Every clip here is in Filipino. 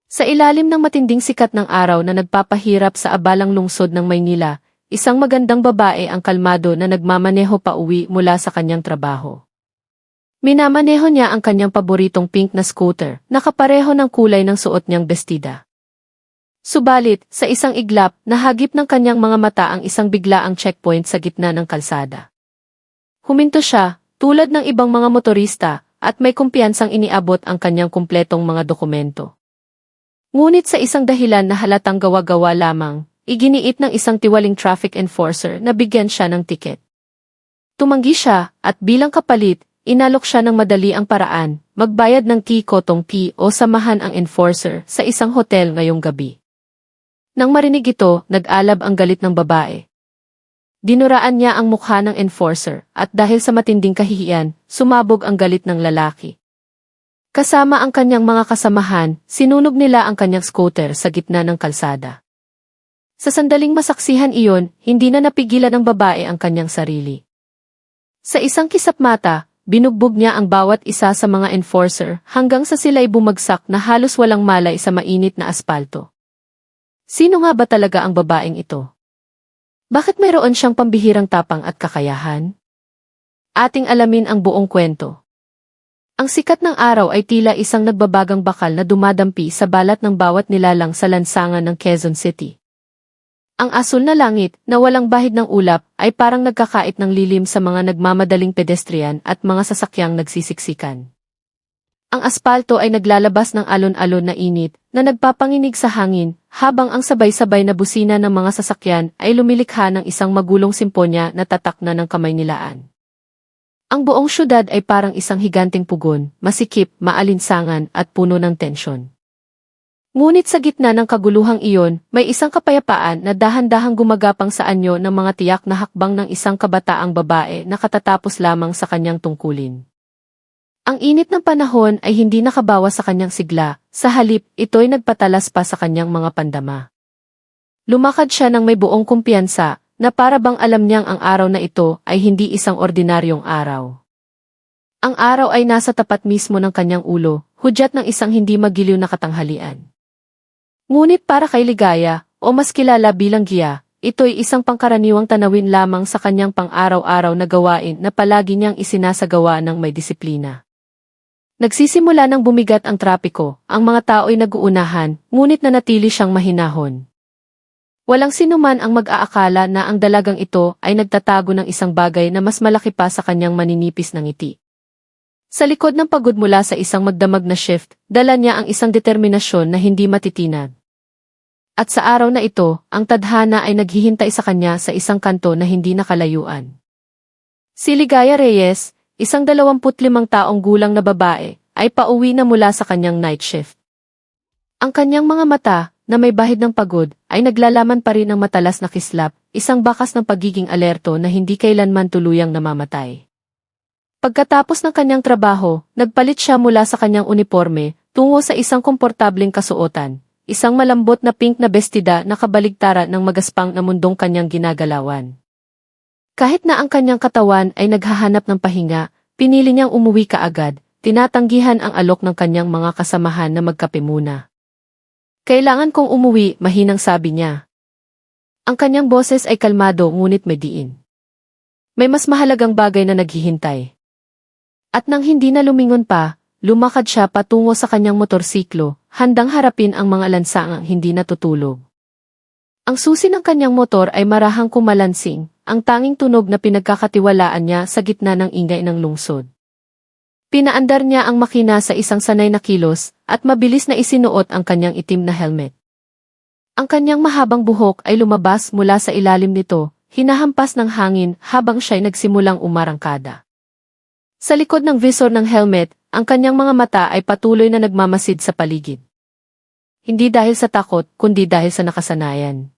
Sa ilalim ng matinding sikat ng araw na nagpapahirap sa abalang lungsod ng Maynila, isang magandang babae ang kalmado na nagmamaneho pauwi mula sa kanyang trabaho. Minamaneho niya ang kanyang paboritong pink na scooter, nakapareho ng kulay ng suot niyang bestida. Subalit, sa isang iglap, nahagip ng kanyang mga mata ang isang biglaang checkpoint sa gitna ng kalsada. Huminto siya, tulad ng ibang mga motorista, at may kumpiyansang iniabot ang kanyang kumpletong mga dokumento. Ngunit sa isang dahilan na halatang gawa-gawa lamang, iginiit ng isang tiwaling traffic enforcer na bigyan siya ng tiket. Tumanggi siya, at bilang kapalit, inalok siya ng madali ang paraan, magbayad ng kotong fee o samahan ang enforcer sa isang hotel ngayong gabi. Nang marinig ito, nag-alab ang galit ng babae. Dinuraan niya ang mukha ng enforcer, at dahil sa matinding kahihiyan, sumabog ang galit ng lalaki. Kasama ang kanyang mga kasamahan, sinunog nila ang kanyang scooter sa gitna ng kalsada. Sa sandaling masaksihan iyon, hindi na napigilan ng babae ang kanyang sarili. Sa isang kisap mata, binugbog niya ang bawat isa sa mga enforcer hanggang sa sila'y bumagsak na halos walang malay sa mainit na aspalto. Sino nga ba talaga ang babaeng ito? Bakit mayroon siyang pambihirang tapang at kakayahan? Ating alamin ang buong kwento. Ang sikat ng araw ay tila isang nagbabagang bakal na dumadampi sa balat ng bawat nilalang sa lansangan ng Quezon City. Ang asul na langit, na walang bahid ng ulap, ay parang nagkakait ng lilim sa mga nagmamadaling pedestrian at mga sasakyang nagsisiksikan. Ang aspalto ay naglalabas ng alon-alon na init, na nagpapanginig sa hangin, habang ang sabay-sabay na busina ng mga sasakyan ay lumilikha ng isang magulong simponya na tatak na ng kamay nilaan. Ang buong syudad ay parang isang higanting pugon, masikip, maalinsangan at puno ng tensyon. Ngunit sa gitna ng kaguluhang iyon, may isang kapayapaan na dahan-dahang gumagapang sa anyo ng mga tiyak na hakbang ng isang kabataang babae na katatapos lamang sa kanyang tungkulin. Ang init ng panahon ay hindi nakabawas sa kanyang sigla, sa halip, ito'y nagpatalas pa sa kanyang mga pandama. Lumakad siya ng may buong kumpiyansa, na para bang alam niyang ang araw na ito ay hindi isang ordinaryong araw. Ang araw ay nasa tapat mismo ng kanyang ulo, hudyat ng isang hindi magiliw na katanghalian. Ngunit para kay Ligaya, o mas kilala bilang Gia, ito'y isang pangkaraniwang tanawin lamang sa kanyang pang-araw-araw na gawain na palagi niyang isinasagawa ng may disiplina. Nagsisimula ng bumigat ang trapiko, ang mga tao'y nag-uunahan, ngunit nanatili siyang mahinahon. Walang sinuman ang mag-aakala na ang dalagang ito ay nagtatago ng isang bagay na mas malaki pa sa kanyang maninipis na ngiti. Sa likod ng pagod mula sa isang magdamag na shift, dala niya ang isang determinasyon na hindi matitinag. At sa araw na ito, ang tadhana ay naghihintay sa kanya sa isang kanto na hindi nakalayuan. Si Ligaya Reyes, isang 25 taong gulang na babae, ay pauwi na mula sa kanyang night shift. Ang kanyang mga mata, na may bahid ng pagod, ay naglalaman pa rin ng matalas na kislap, isang bakas ng pagiging alerto na hindi kailanman tuluyang namamatay. Pagkatapos ng kanyang trabaho, nagpalit siya mula sa kanyang uniforme, tungo sa isang komportableng kasuotan, isang malambot na pink na bestida na kabaligtaran ng magaspang na mundong kanyang ginagalawan. Kahit na ang kanyang katawan ay naghahanap ng pahinga, pinili niyang umuwi kaagad, tinatanggihan ang alok ng kanyang mga kasamahan na magkape muna. Kailangan kong umuwi, mahinang sabi niya. Ang kanyang boses ay kalmado ngunit may diin. May mas mahalagang bagay na naghihintay. At nang hindi na lumingon pa, lumakad siya patungo sa kanyang motorsiklo, handang harapin ang mga lansangang hindi natutulog. Ang susi ng kanyang motor ay marahang kumalansing, ang tanging tunog na pinagkakatiwalaan niya sa gitna ng ingay ng lungsod. Pinaandar niya ang makina sa isang sanay na kilos, at mabilis na isinuot ang kanyang itim na helmet. Ang kanyang mahabang buhok ay lumabas mula sa ilalim nito, hinahampas ng hangin habang siya'y nagsimulang umarangkada. Sa likod ng visor ng helmet, ang kanyang mga mata ay patuloy na nagmamasid sa paligid. Hindi dahil sa takot, kundi dahil sa nakasanayan.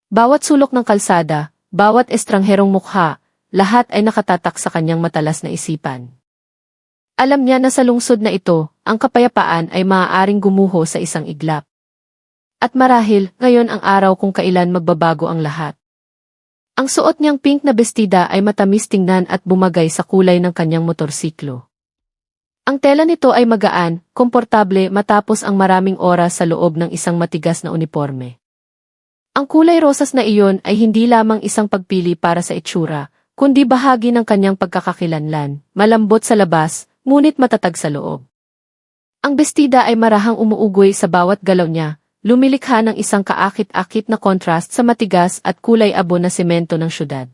Bawat sulok ng kalsada, bawat estrangherong mukha, lahat ay nakatatak sa kanyang matalas na isipan. Alam niya na sa lungsod na ito, ang kapayapaan ay maaaring gumuho sa isang iglap. At marahil, ngayon ang araw kung kailan magbabago ang lahat. Ang suot niyang pink na bestida ay matamis tingnan at bumagay sa kulay ng kanyang motorsiklo. Ang tela nito ay magaan, komportable matapos ang maraming oras sa loob ng isang matigas na uniforme. Ang kulay rosas na iyon ay hindi lamang isang pagpili para sa itsura, kundi bahagi ng kanyang pagkakakilanlan, malambot sa labas, ngunit matatag sa loob. Ang bestida ay marahang umuugoy sa bawat galaw niya, lumilikha ng isang kaakit-akit na kontrast sa matigas at kulay abo na semento ng syudad.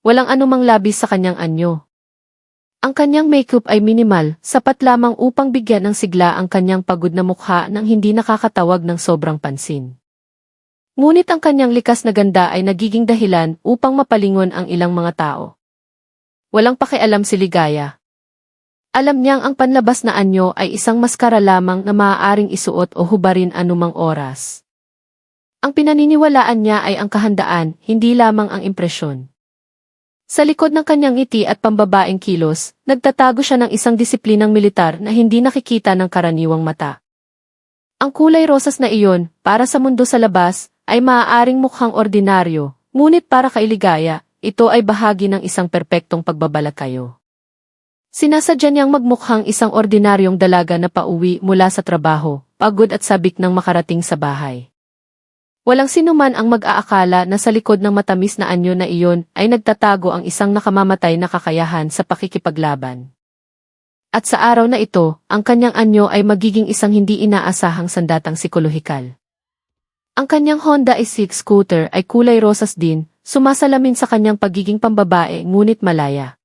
Walang anumang labis sa kanyang anyo. Ang kanyang makeup ay minimal, sapat lamang upang bigyan ng sigla ang kanyang pagod na mukha nang hindi nakakatawag ng sobrang pansin. Ngunit ang kanyang likas na ganda ay nagiging dahilan upang mapalingon ang ilang mga tao. Walang pakialam si Ligaya. Alam niyang ang panlabas na anyo ay isang maskara lamang na maaaring isuot o hubarin anumang oras. Ang pinaniniwalaan niya ay ang kahandaan, hindi lamang ang impresyon. Sa likod ng kanyang ngiti at pambabaeng kilos, nagtatago siya ng isang disiplinang militar na hindi nakikita ng karaniwang mata. Ang kulay rosas na iyon, para sa mundo sa labas, ay maaaring mukhang ordinaryo, ngunit para kay Ligaya, ito ay bahagi ng isang perpektong pagbabalakayo. Sinasadya niyang magmukhang isang ordinaryong dalaga na pauwi mula sa trabaho, pagod at sabik nang makarating sa bahay. Walang sinuman ang mag-aakala na sa likod ng matamis na anyo na iyon ay nagtatago ang isang nakamamatay na kakayahan sa pakikipaglaban. At sa araw na ito, ang kanyang anyo ay magiging isang hindi inaasahang sandatang psikolohikal. Ang kanyang Honda E6 scooter ay kulay rosas din, sumasalamin sa kanyang pagiging pambabae ngunit malaya.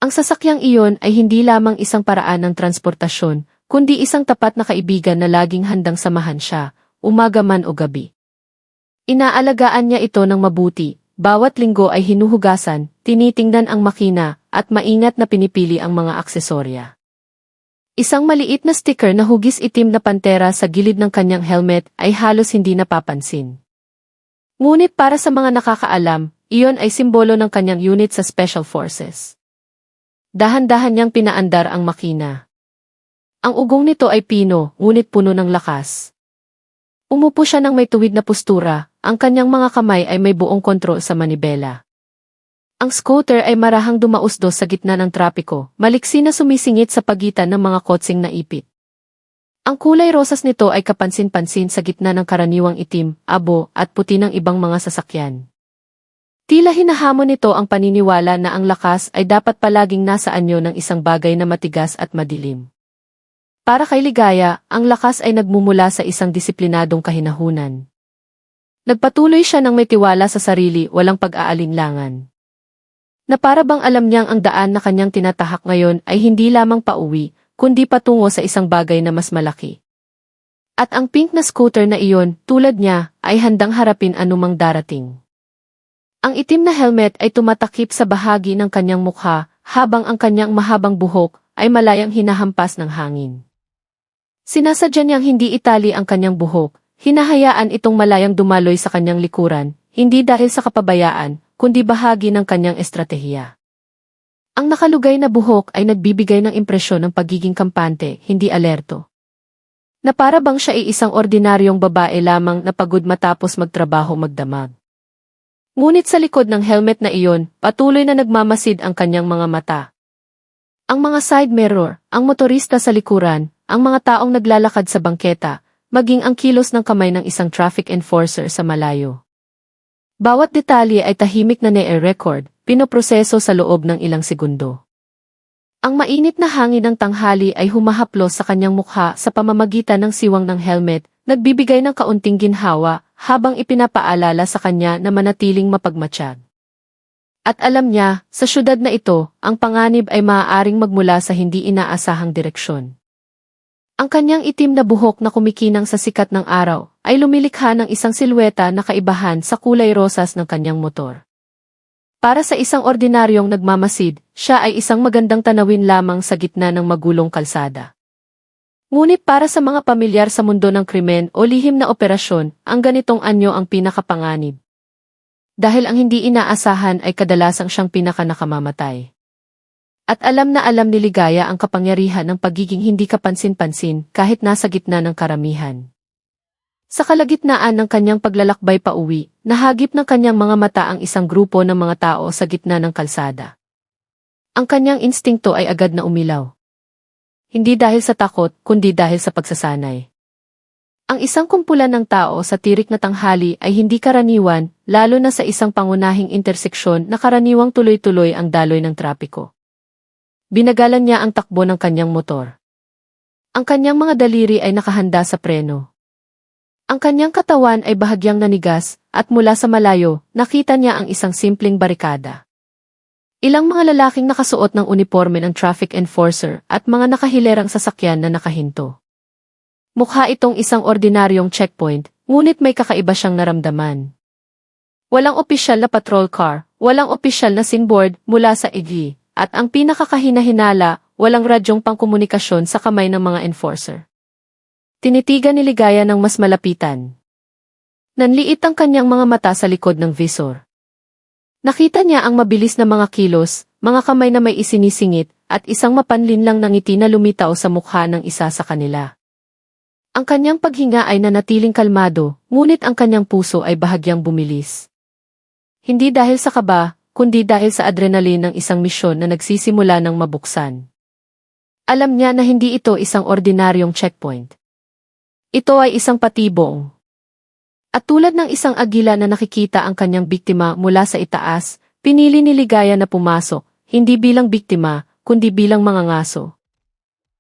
Ang sasakyang iyon ay hindi lamang isang paraan ng transportasyon, kundi isang tapat na kaibigan na laging handang samahan siya, umaga man o gabi. Inaalagaan niya ito ng mabuti, bawat linggo ay hinuhugasan, tinitingnan ang makina, at maingat na pinipili ang mga aksesorya. Isang maliit na sticker na hugis itim na pantera sa gilid ng kanyang helmet ay halos hindi napapansin. Ngunit para sa mga nakakaalam, iyon ay simbolo ng kanyang unit sa Special Forces. Dahan-dahan niyang pinaandar ang makina. Ang ugong nito ay pino, ngunit puno ng lakas. Umupo siya ng may tuwid na postura, ang kanyang mga kamay ay may buong kontrol sa manibela. Ang scooter ay marahang dumausdos sa gitna ng trapiko, maliksi na sumisingit sa pagitan ng mga kotseng na ipit. Ang kulay rosas nito ay kapansin-pansin sa gitna ng karaniwang itim, abo, at puti ng ibang mga sasakyan. Tila hinahamon nito ang paniniwala na ang lakas ay dapat palaging nasa anyo ng isang bagay na matigas at madilim. Para kay Ligaya, ang lakas ay nagmumula sa isang disiplinadong kahinahunan. Nagpatuloy siya ng may tiwala sa sarili, walang pag-aalinlangan. Na para bang alam niyang ang daan na kanyang tinatahak ngayon ay hindi lamang pauwi, kundi patungo sa isang bagay na mas malaki. At ang pink na scooter na iyon, tulad niya, ay handang harapin anumang darating. Ang itim na helmet ay tumatakip sa bahagi ng kanyang mukha, habang ang kanyang mahabang buhok ay malayang hinahampas ng hangin. Sinasadya niyang hindi itali ang kanyang buhok, hinahayaan itong malayang dumaloy sa kanyang likuran, hindi dahil sa kapabayaan, kundi bahagi ng kanyang estratehiya. Ang nakalugay na buhok ay nagbibigay ng impresyon ng pagiging kampante, hindi alerto. Na para bang siya ay isang ordinaryong babae lamang na pagod matapos magtrabaho magdamag. Ngunit sa likod ng helmet na iyon, patuloy na nagmamasid ang kanyang mga mata. Ang mga side mirror, ang motorista sa likuran, ang mga taong naglalakad sa bangketa, maging ang kilos ng kamay ng isang traffic enforcer sa malayo. Bawat detalye ay tahimik na ne-record, pinoproseso sa loob ng ilang segundo. Ang mainit na hangin ng tanghali ay humahaplos sa kanyang mukha sa pamamagitan ng siwang ng helmet, nagbibigay ng kaunting ginhawa habang ipinapaalala sa kanya na manatiling mapagmatsyag. At alam niya, sa syudad na ito, ang panganib ay maaaring magmula sa hindi inaasahang direksyon. Ang kanyang itim na buhok na kumikinang sa sikat ng araw ay lumilikha ng isang silweta na kaibahan sa kulay rosas ng kanyang motor. Para sa isang ordinaryong nagmamasid, siya ay isang magandang tanawin lamang sa gitna ng magulong kalsada. Ngunit para sa mga pamilyar sa mundo ng krimen o lihim na operasyon, ang ganitong anyo ang pinakapanganib. Dahil ang hindi inaasahan ay kadalasang siyang pinakanakamamatay. At alam na alam ni Ligaya ang kapangyarihan ng pagiging hindi kapansin-pansin kahit nasa gitna ng karamihan. Sa kalagitnaan ng kanyang paglalakbay pauwi, nahagip ng kanyang mga mata ang isang grupo ng mga tao sa gitna ng kalsada. Ang kanyang instingto ay agad na umilaw. hindi dahil sa takot, kundi dahil sa pagsasanay. Ang isang kumpulan ng tao sa tirik na tanghali ay hindi karaniwan, lalo na sa isang pangunahing interseksyon na karaniwang tuloy-tuloy ang daloy ng trapiko. Binagalan niya ang takbo ng kanyang motor. Ang kanyang mga daliri ay nakahanda sa preno. Ang kanyang katawan ay bahagyang nanigas, at mula sa malayo, nakita niya ang isang simpleng barikada. Ilang mga lalaking nakasuot ng uniforme ng traffic enforcer at mga nakahilerang sasakyan na nakahinto. Mukha itong isang ordinaryong checkpoint, ngunit may kakaiba siyang naramdaman. Walang opisyal na patrol car, walang opisyal na sinboard mula sa EG, at ang pinakakahina-hinala, walang radyong pangkomunikasyon sa kamay ng mga enforcer. Tinitigan ni Ligaya ng mas malapitan. Nanliit ang kanyang mga mata sa likod ng visor. Nakita niya ang mabilis na mga kilos, mga kamay na may isinisingit, at isang mapanlinlang na ngiti na lumitaw sa mukha ng isa sa kanila. Ang kanyang paghinga ay nanatiling kalmado, ngunit ang kanyang puso ay bahagyang bumilis. Hindi dahil sa kaba, kundi dahil sa adrenaline ng isang misyon na nagsisimula ng mabuksan. Alam niya na hindi ito isang ordinaryong checkpoint. Ito ay isang patibong. At tulad ng isang agila na nakikita ang kanyang biktima mula sa itaas, pinili ni Ligaya na pumasok, hindi bilang biktima, kundi bilang mga ngaso.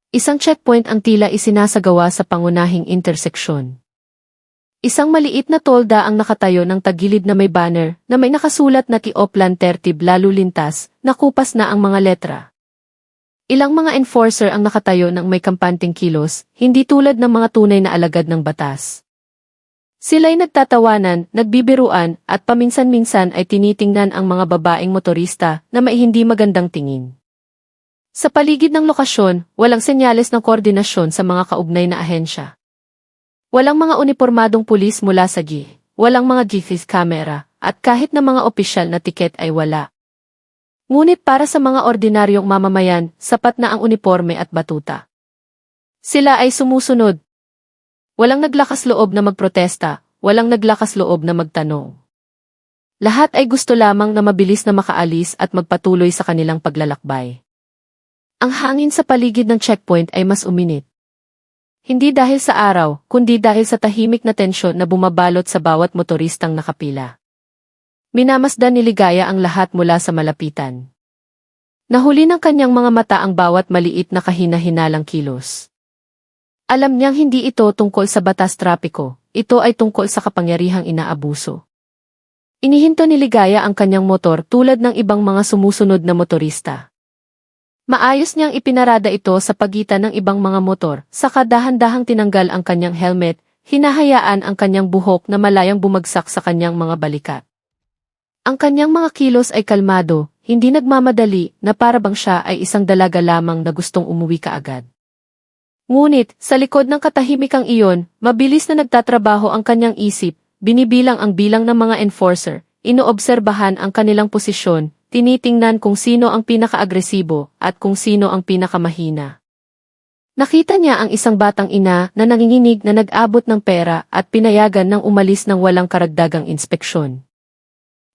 Isang checkpoint ang tila isinasagawa sa pangunahing interseksyon. Isang maliit na tolda ang nakatayo ng tagilid na may banner na may nakasulat na Kioplan Tertib Lalo Lintas, nakupas na ang mga letra. Ilang mga enforcer ang nakatayo ng may kampanting kilos, hindi tulad ng mga tunay na alagad ng batas. Sila'y nagtatawanan, nagbibiruan, at paminsan-minsan ay tinitingnan ang mga babaeng motorista na may hindi magandang tingin. Sa paligid ng lokasyon, walang senyales ng koordinasyon sa mga kaugnay na ahensya. Walang mga unipormadong pulis mula sa G, walang mga GFIS camera, at kahit na mga opisyal na tiket ay wala. Ngunit para sa mga ordinaryong mamamayan, sapat na ang uniporme at batuta. Sila ay sumusunod. Walang naglakas loob na magprotesta, walang naglakas loob na magtanong. Lahat ay gusto lamang na mabilis na makaalis at magpatuloy sa kanilang paglalakbay. Ang hangin sa paligid ng checkpoint ay mas uminit. Hindi dahil sa araw, kundi dahil sa tahimik na tensyon na bumabalot sa bawat motoristang nakapila. Minamasdan ni Ligaya ang lahat mula sa malapitan. Nahuli ng kanyang mga mata ang bawat maliit na kahina-hinalang kilos. Alam niyang hindi ito tungkol sa batas trapiko, ito ay tungkol sa kapangyarihang inaabuso. Inihinto ni Ligaya ang kanyang motor tulad ng ibang mga sumusunod na motorista. Maayos niyang ipinarada ito sa pagitan ng ibang mga motor, saka dahan-dahang tinanggal ang kanyang helmet, hinahayaan ang kanyang buhok na malayang bumagsak sa kanyang mga balikat. Ang kanyang mga kilos ay kalmado, hindi nagmamadali na parabang siya ay isang dalaga lamang na gustong umuwi kaagad. Ngunit, sa likod ng katahimikang iyon, mabilis na nagtatrabaho ang kanyang isip, binibilang ang bilang ng mga enforcer, inoobserbahan ang kanilang posisyon, tinitingnan kung sino ang pinaka-agresibo at kung sino ang pinakamahina. Nakita niya ang isang batang ina na nanginginig na nag-abot ng pera at pinayagan ng umalis ng walang karagdagang inspeksyon.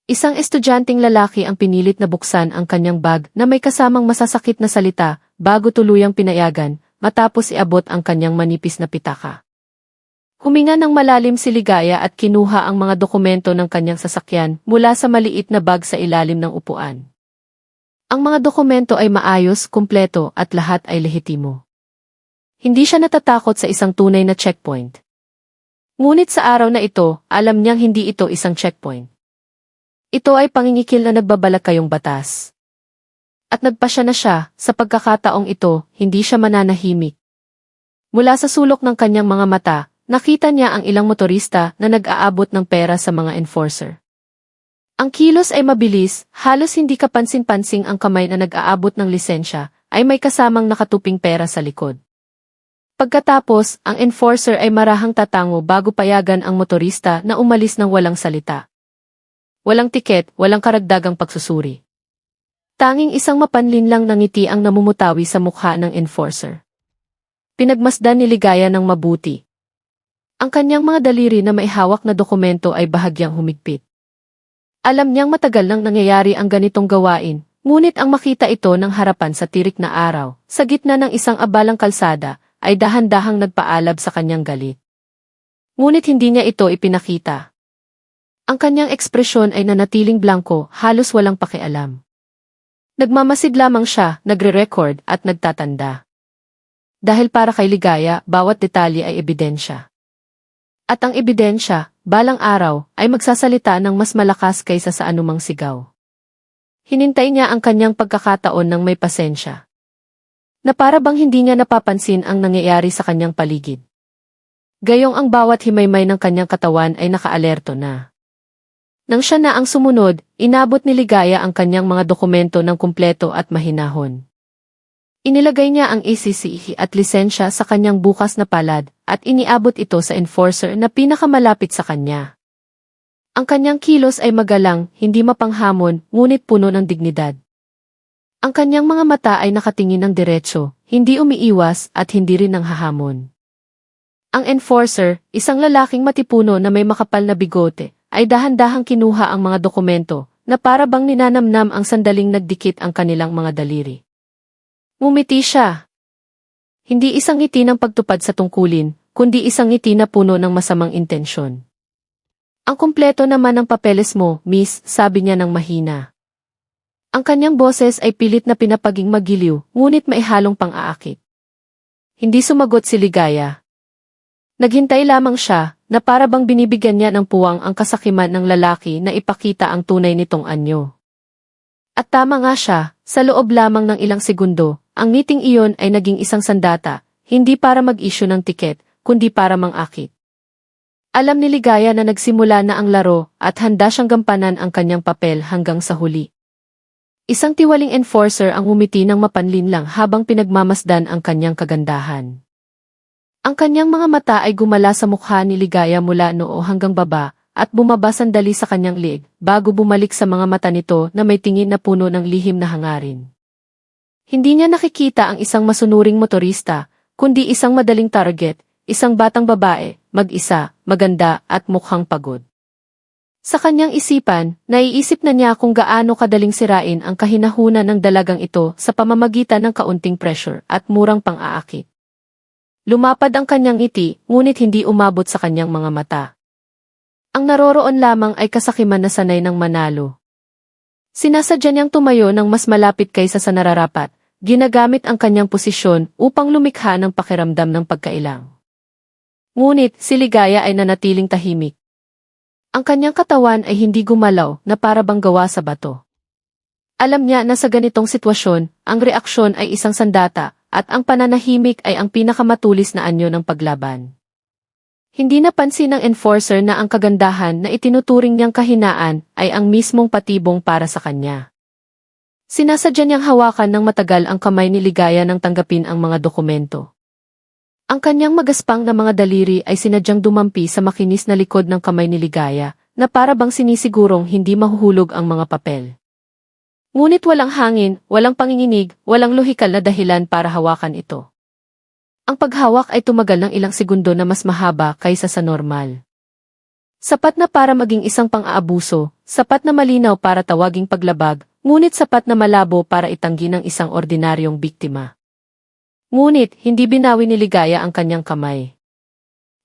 Isang estudyanteng lalaki ang pinilit na buksan ang kanyang bag na may kasamang masasakit na salita bago tuluyang pinayagan matapos iabot ang kanyang manipis na pitaka. Huminga ng malalim si Ligaya at kinuha ang mga dokumento ng kanyang sasakyan mula sa maliit na bag sa ilalim ng upuan. Ang mga dokumento ay maayos, kumpleto at lahat ay lehitimo. Hindi siya natatakot sa isang tunay na checkpoint. Ngunit sa araw na ito, alam niyang hindi ito isang checkpoint. Ito ay pangingikil na nagbabalakayong batas. At nagpasya na siya, sa pagkakataong ito, hindi siya mananahimik. Mula sa sulok ng kanyang mga mata, nakita niya ang ilang motorista na nag-aabot ng pera sa mga enforcer. Ang kilos ay mabilis, halos hindi kapansin-pansing ang kamay na nag-aabot ng lisensya, ay may kasamang nakatuping pera sa likod. Pagkatapos, ang enforcer ay marahang tatango bago payagan ang motorista na umalis ng walang salita. Walang tiket, walang karagdagang pagsusuri. Tanging isang mapanlinlang na ngiti ang namumutawi sa mukha ng enforcer. Pinagmasdan ni Ligaya ng mabuti. Ang kanyang mga daliri na may hawak na dokumento ay bahagyang humigpit. Alam niyang matagal nang nangyayari ang ganitong gawain, Ngunit ang makita ito ng harapan sa tirik na araw, sa gitna ng isang abalang kalsada, ay dahan-dahang nagpaalab sa kanyang galit. Ngunit hindi niya ito ipinakita. Ang kanyang ekspresyon ay nanatiling blanko, halos walang pakialam. Nagmamasid lamang siya, nagre-record at nagtatanda. Dahil para kay Ligaya, bawat detalye ay ebidensya. At ang ebidensya, balang araw, ay magsasalita ng mas malakas kaysa sa anumang sigaw. Hinintay niya ang kanyang pagkakataon ng may pasensya. Na para bang hindi niya napapansin ang nangyayari sa kanyang paligid. Gayong ang bawat himaymay ng kanyang katawan ay nakaalerto na. Nang siya na ang sumunod, inabot ni Ligaya ang kanyang mga dokumento ng kumpleto at mahinahon. Inilagay niya ang ACC at lisensya sa kanyang bukas na palad at iniabot ito sa enforcer na pinakamalapit sa kanya. Ang kanyang kilos ay magalang, hindi mapanghamon, ngunit puno ng dignidad. Ang kanyang mga mata ay nakatingin ng diretso, hindi umiiwas at hindi rin nanghahamon. Ang enforcer, isang lalaking matipuno na may makapal na bigote, ay dahan-dahang kinuha ang mga dokumento na para bang ninanamnam ang sandaling nagdikit ang kanilang mga daliri. Ngumiti siya. Hindi isang ngiti ng pagtupad sa tungkulin, kundi isang ngiti na puno ng masamang intensyon. Ang kumpleto naman ng papeles mo, miss, sabi niya ng mahina. Ang kanyang boses ay pilit na pinapaging magiliw, ngunit may halong pang-aakit. Hindi sumagot si Ligaya. Naghintay lamang siya, na para bang binibigyan niya ng puwang ang kasakiman ng lalaki na ipakita ang tunay nitong anyo. At tama nga siya, sa loob lamang ng ilang segundo, ang meeting iyon ay naging isang sandata, hindi para mag-issue ng tiket, kundi para mang-akit. Alam ni Ligaya na nagsimula na ang laro at handa siyang gampanan ang kanyang papel hanggang sa huli. Isang tiwaling enforcer ang umiti ng mapanlinlang habang pinagmamasdan ang kanyang kagandahan. Ang kanyang mga mata ay gumala sa mukha ni Ligaya mula noo hanggang baba at bumaba sandali sa kanyang liig bago bumalik sa mga mata nito na may tingin na puno ng lihim na hangarin. Hindi niya nakikita ang isang masunuring motorista, kundi isang madaling target, isang batang babae, mag-isa, maganda at mukhang pagod. Sa kanyang isipan, naiisip na niya kung gaano kadaling sirain ang kahinahunan ng dalagang ito sa pamamagitan ng kaunting pressure at murang pang-aakit. Lumapad ang kanyang ngiti, ngunit hindi umabot sa kanyang mga mata. Ang naroroon lamang ay kasakiman na sanay ng manalo. Sinasadya niyang tumayo ng mas malapit kaysa sa nararapat, ginagamit ang kanyang posisyon upang lumikha ng pakiramdam ng pagkailang. Ngunit, si Ligaya ay nanatiling tahimik. Ang kanyang katawan ay hindi gumalaw na para bang gawa sa bato. Alam niya na sa ganitong sitwasyon, ang reaksyon ay isang sandata, at ang pananahimik ay ang pinakamatulis na anyo ng paglaban. Hindi napansin ng enforcer na ang kagandahan na itinuturing niyang kahinaan ay ang mismong patibong para sa kanya. Sinasadya niyang hawakan ng matagal ang kamay ni Ligaya nang tanggapin ang mga dokumento. Ang kanyang magaspang na mga daliri ay sinadyang dumampi sa makinis na likod ng kamay ni Ligaya, na para bang sinisigurong hindi mahuhulog ang mga papel. Ngunit walang hangin, walang panginginig, walang lohikal na dahilan para hawakan ito. Ang paghawak ay tumagal ng ilang segundo na mas mahaba kaysa sa normal. Sapat na para maging isang pang-aabuso, sapat na malinaw para tawaging paglabag, ngunit sapat na malabo para itanggi ng isang ordinaryong biktima. Ngunit, hindi binawi ni Ligaya ang kanyang kamay.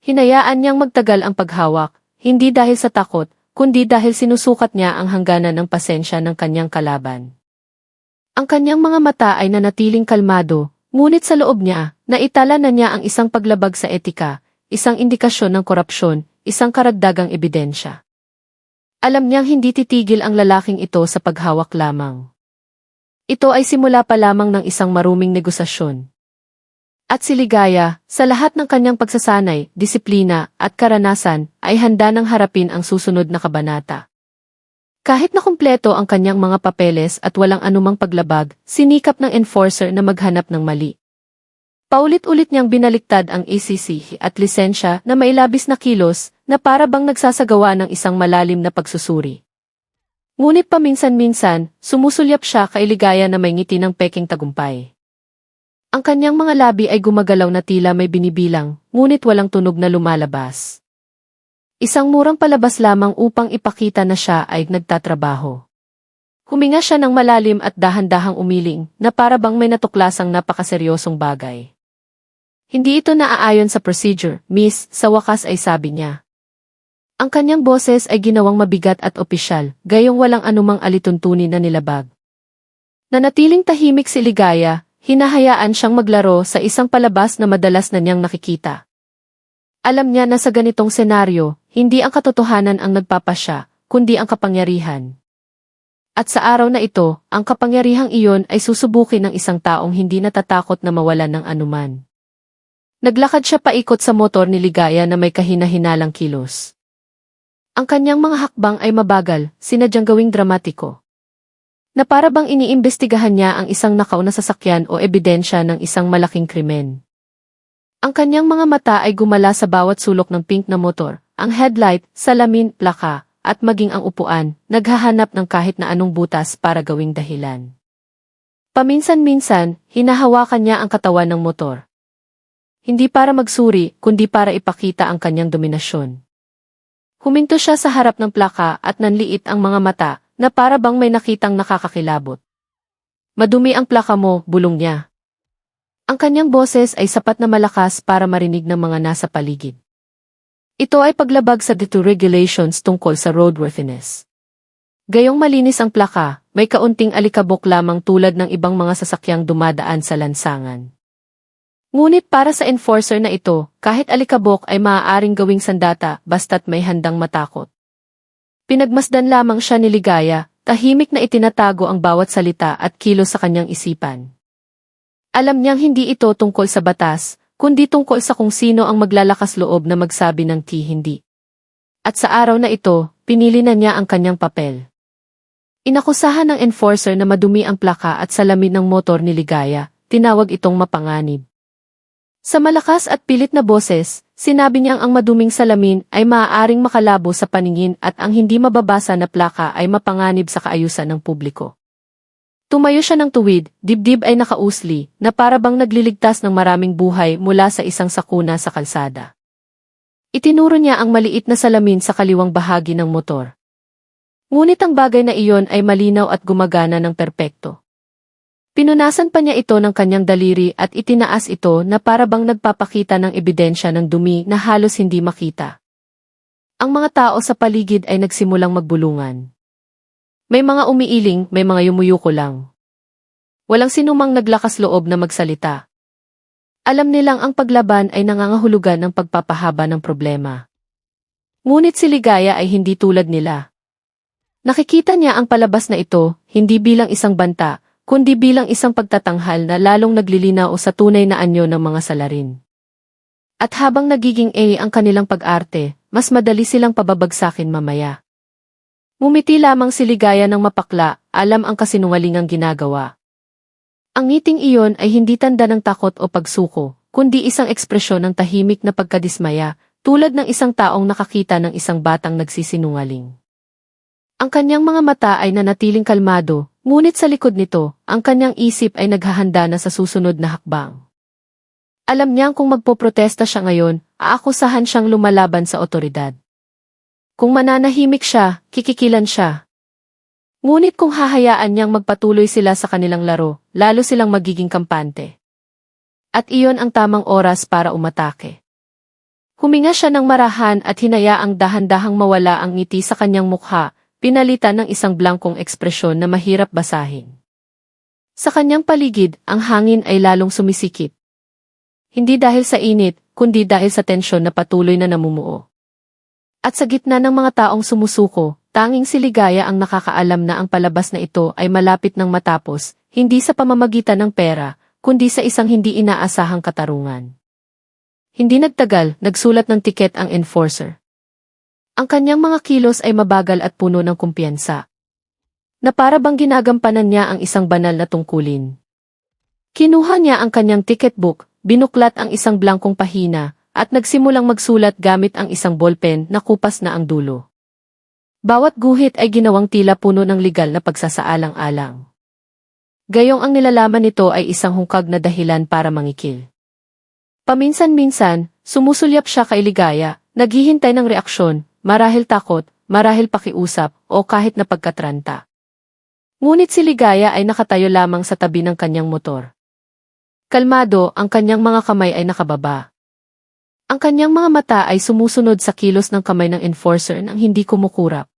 Hinayaan niyang magtagal ang paghawak, hindi dahil sa takot, kundi dahil sinusukat niya ang hangganan ng pasensya ng kanyang kalaban. Ang kanyang mga mata ay nanatiling kalmado, ngunit sa loob niya, naitala na niya ang isang paglabag sa etika, isang indikasyon ng korupsyon, isang karagdagang ebidensya. Alam niyang hindi titigil ang lalaking ito sa paghawak lamang. Ito ay simula pa lamang ng isang maruming negosasyon. At si Ligaya, sa lahat ng kanyang pagsasanay, disiplina, at karanasan, ay handa nang harapin ang susunod na kabanata. Kahit na kumpleto ang kanyang mga papeles at walang anumang paglabag, sinikap ng enforcer na maghanap ng mali. Paulit-ulit niyang binaliktad ang ACC at lisensya na mailabis na kilos na para bang nagsasagawa ng isang malalim na pagsusuri. Ngunit paminsan-minsan, sumusulyap siya kay Ligaya na may ngiti ng peking tagumpay. Ang kanyang mga labi ay gumagalaw na tila may binibilang, ngunit walang tunog na lumalabas. Isang murang palabas lamang upang ipakita na siya ay nagtatrabaho. Huminga siya ng malalim at dahan-dahang umiling na para bang may natuklasang napakaseryosong bagay. Hindi ito naaayon sa procedure, miss, sa wakas ay sabi niya. Ang kanyang boses ay ginawang mabigat at opisyal, gayong walang anumang alituntunin na nilabag. Nanatiling tahimik si Ligaya, hinahayaan siyang maglaro sa isang palabas na madalas na niyang nakikita. Alam niya na sa ganitong senaryo, hindi ang katotohanan ang nagpapasya, kundi ang kapangyarihan. At sa araw na ito, ang kapangyarihang iyon ay susubukin ng isang taong hindi natatakot na mawalan ng anuman. Naglakad siya paikot sa motor ni Ligaya na may kahina-hinalang kilos. Ang kanyang mga hakbang ay mabagal, sinadyang gawing dramatiko. Na para bang iniimbestigahan niya ang isang nakauna sasakyan o ebidensya ng isang malaking krimen. Ang kanyang mga mata ay gumala sa bawat sulok ng pink na motor, ang headlight, salamin, plaka, at maging ang upuan, naghahanap ng kahit na anong butas para gawing dahilan. Paminsan-minsan, hinahawakan niya ang katawan ng motor. Hindi para magsuri, kundi para ipakita ang kanyang dominasyon. Huminto siya sa harap ng plaka at nanliit ang mga mata, na para bang may nakitang nakakakilabot. Madumi ang plaka mo, bulong niya. Ang kanyang boses ay sapat na malakas para marinig ng mga nasa paligid. Ito ay paglabag sa detour regulations tungkol sa roadworthiness. Gayong malinis ang plaka, may kaunting alikabok lamang tulad ng ibang mga sasakyang dumadaan sa lansangan. Ngunit para sa enforcer na ito, kahit alikabok ay maaaring gawing sandata basta't may handang matakot. Pinagmasdan lamang siya ni Ligaya, tahimik na itinatago ang bawat salita at kilos sa kanyang isipan. Alam niyang hindi ito tungkol sa batas, kundi tungkol sa kung sino ang maglalakas loob na magsabi ng hindi. At sa araw na ito, pinili na niya ang kanyang papel. Inakusahan ng enforcer na madumi ang plaka at salamin ng motor ni Ligaya, tinawag itong mapanganib. Sa malakas at pilit na boses, sinabi niyang ang maduming salamin ay maaaring makalabo sa paningin at ang hindi mababasa na plaka ay mapanganib sa kaayusan ng publiko. Tumayo siya ng tuwid, dibdib ay nakausli, na para bang nagliligtas ng maraming buhay mula sa isang sakuna sa kalsada. Itinuro niya ang maliit na salamin sa kaliwang bahagi ng motor. Ngunit ang bagay na iyon ay malinaw at gumagana ng perpekto. Pinunasan pa niya ito ng kanyang daliri at itinaas ito na para bang nagpapakita ng ebidensya ng dumi na halos hindi makita. Ang mga tao sa paligid ay nagsimulang magbulungan. May mga umiiling, may mga yumuyuko lang. Walang sinumang naglakas loob na magsalita. Alam nilang ang paglaban ay nangangahulugan ng pagpapahaba ng problema. Ngunit si Ligaya ay hindi tulad nila. Nakikita niya ang palabas na ito, hindi bilang isang banta, kundi bilang isang pagtatanghal na lalong naglilinaw sa tunay na anyo ng mga salarin. At habang nagiging ang kanilang pag-arte, mas madali silang pababagsakin mamaya. Ngumiti lamang si Ligaya ng mapakla, alam ang kasinungalingang ginagawa. Ang ngiting iyon ay hindi tanda ng takot o pagsuko, kundi isang ekspresyon ng tahimik na pagkadismaya, tulad ng isang taong nakakita ng isang batang nagsisinungaling. Ang kanyang mga mata ay nanatiling kalmado, ngunit sa likod nito, ang kanyang isip ay naghahanda na sa susunod na hakbang. Alam niyang kung magpoprotesta siya ngayon, aakusahan siyang lumalaban sa otoridad. Kung mananahimik siya, kikikilan siya. Ngunit kung hahayaan niyang magpatuloy sila sa kanilang laro, lalo silang magiging kampante. At iyon ang tamang oras para umatake. Huminga siya ng marahan at hinayaang dahan-dahang mawala ang ngiti sa kanyang mukha, pinalitan ng isang blankong ekspresyon na mahirap basahin. Sa kanyang paligid, ang hangin ay lalong sumisikip. Hindi dahil sa init, kundi dahil sa tensyon na patuloy na namumuo. At sa gitna ng mga taong sumusuko, tanging si Ligaya ang nakakaalam na ang palabas na ito ay malapit ng matapos, hindi sa pamamagitan ng pera, kundi sa isang hindi inaasahang katarungan. Hindi nagtagal, nagsulat ng tiket ang enforcer. Ang kanyang mga kilos ay mabagal at puno ng kumpiyansa. Na para bang ginagampanan niya ang isang banal na tungkulin. Kinuha niya ang kanyang ticket book, binuklat ang isang blankong pahina, at nagsimulang magsulat gamit ang isang ballpen na kupas na ang dulo. Bawat guhit ay ginawang tila puno ng legal na pagsasaalang-alang. Gayong ang nilalaman nito ay isang hungkag na dahilan para mangikil. Paminsan-minsan, sumusulyap siya kay Ligaya, naghihintay ng reaksyon, marahil takot, marahil pakiusap, o kahit na pagkatranta. Ngunit si Ligaya ay nakatayo lamang sa tabi ng kanyang motor. Kalmado, ang kanyang mga kamay ay nakababa. Ang kanyang mga mata ay sumusunod sa kilos ng kamay ng enforcer nang hindi kumukurap.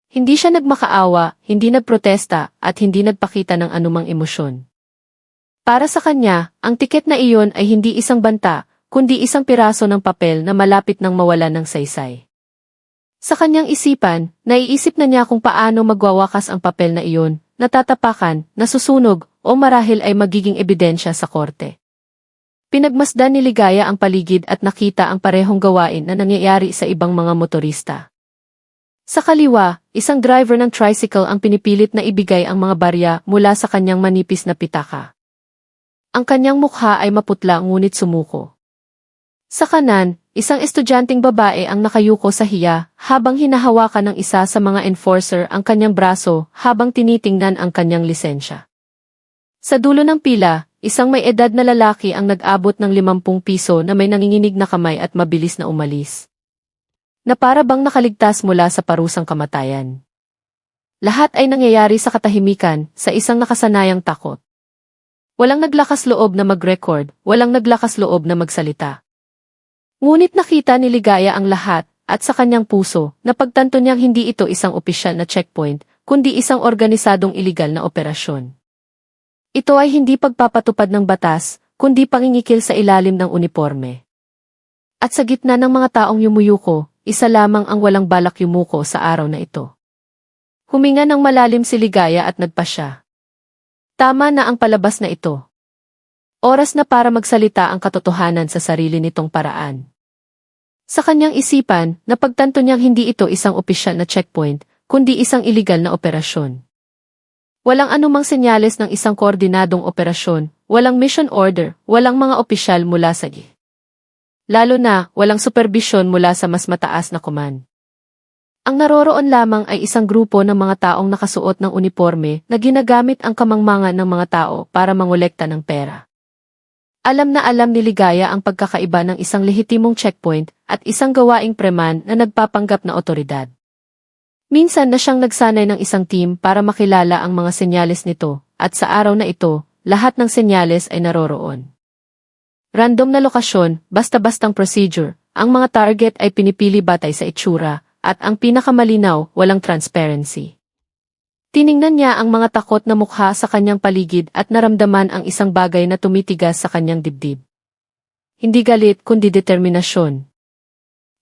Hindi siya nagmakaawa, hindi nagprotesta, at hindi nagpakita ng anumang emosyon. Para sa kanya, ang tiket na iyon ay hindi isang banta, kundi isang piraso ng papel na malapit nang mawala ng saysay. Sa kanyang isipan, naiisip na niya kung paano magwawakas ang papel na iyon, natatapakan, nasusunog, o marahil ay magiging ebidensya sa korte. Pinagmasdan ni Ligaya ang paligid at nakita ang parehong gawain na nangyayari sa ibang mga motorista. Sa kaliwa, isang driver ng tricycle ang pinipilit na ibigay ang mga barya mula sa kanyang manipis na pitaka. Ang kanyang mukha ay maputla ngunit sumuko. Sa kanan, isang estudyanteng babae ang nakayuko sa hiya habang hinahawakan ng isa sa mga enforcer ang kanyang braso habang tinitingnan ang kanyang lisensya. Sa dulo ng pila, isang may edad na lalaki ang nag-abot ng 50 piso na may nanginginig na kamay at mabilis na umalis. Na para bang nakaligtas mula sa parusang kamatayan. Lahat ay nangyayari sa katahimikan, sa isang nakasanayang takot. Walang naglakas loob na mag-record, walang naglakas loob na magsalita. Ngunit nakita ni Ligaya ang lahat, at sa kanyang puso, napagtanto niyang hindi ito isang opisyal na checkpoint, kundi isang organisadong iligal na operasyon. Ito ay hindi pagpapatupad ng batas, kundi pangingikil sa ilalim ng uniforme. At sa gitna ng mga taong yumuyuko, isa lamang ang walang balak yumuko sa araw na ito. Huminga ng malalim si Ligaya at nagpasya. Tama na ang palabas na ito. Oras na para magsalita ang katotohanan sa sarili nitong paraan. Sa kanyang isipan, napagtanto niyang hindi ito isang opisyal na checkpoint, kundi isang iligal na operasyon. Walang anumang senyales ng isang koordinadong operasyon, walang mission order, walang mga opisyal mula sa lalo na, walang superbisyon mula sa mas mataas na command. Ang naroroon lamang ay isang grupo ng mga taong nakasuot ng uniforme na ginagamit ang kamangmangan ng mga tao para mangolekta ng pera. Alam na alam ni Ligaya ang pagkakaiba ng isang lehitimong checkpoint at isang gawaing preman na nagpapanggap na otoridad. Minsan na siyang nagsanay ng isang team para makilala ang mga senyales nito, at sa araw na ito, lahat ng senyales ay naroroon. Random na lokasyon, basta-bastang procedure, ang mga target ay pinipili batay sa itsura, at ang pinakamalinaw, walang transparency. Tiningnan niya ang mga takot na mukha sa kanyang paligid at naramdaman ang isang bagay na tumitigas sa kanyang dibdib. Hindi galit kundi determinasyon.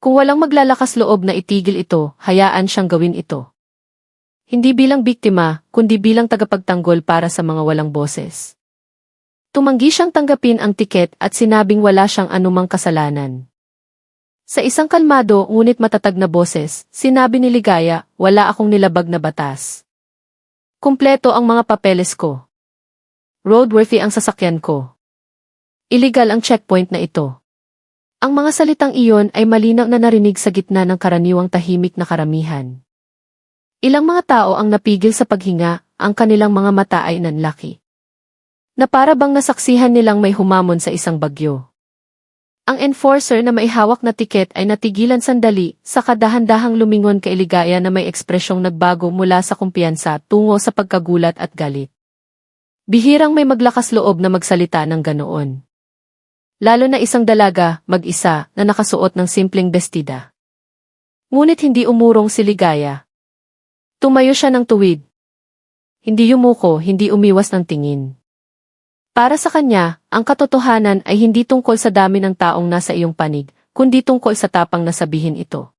Kung walang maglalakas loob na itigil ito, hayaan siyang gawin ito. Hindi bilang biktima, kundi bilang tagapagtanggol para sa mga walang boses. Tumanggi siyang tanggapin ang tiket at sinabing wala siyang anumang kasalanan. Sa isang kalmado ngunit matatag na boses, sinabi ni Ligaya, wala akong nilabag na batas. Kumpleto ang mga papeles ko. Roadworthy ang sasakyan ko. Illegal ang checkpoint na ito. Ang mga salitang iyon ay malinaw na narinig sa gitna ng karaniwang tahimik na karamihan. Ilang mga tao ang napigil sa paghinga, ang kanilang mga mata ay nanlaki. Na para bang nasaksihan nilang may humamon sa isang bagyo. Ang enforcer na may hawak na tiket ay natigilan sandali, saka dahan-dahang lumingon kay Ligaya na may ekspresyong nagbago mula sa kumpiyansa tungo sa pagkagulat at galit. Bihirang may maglakas loob na magsalita ng ganoon. Lalo na isang dalaga, mag-isa, na nakasuot ng simpleng bestida. Ngunit hindi umurong si Ligaya. Tumayo siya ng tuwid. Hindi yumuko, hindi umiwas ng tingin. Para sa kanya, ang katotohanan ay hindi tungkol sa dami ng taong nasa iyong panig, kundi tungkol sa tapang na sabihin ito.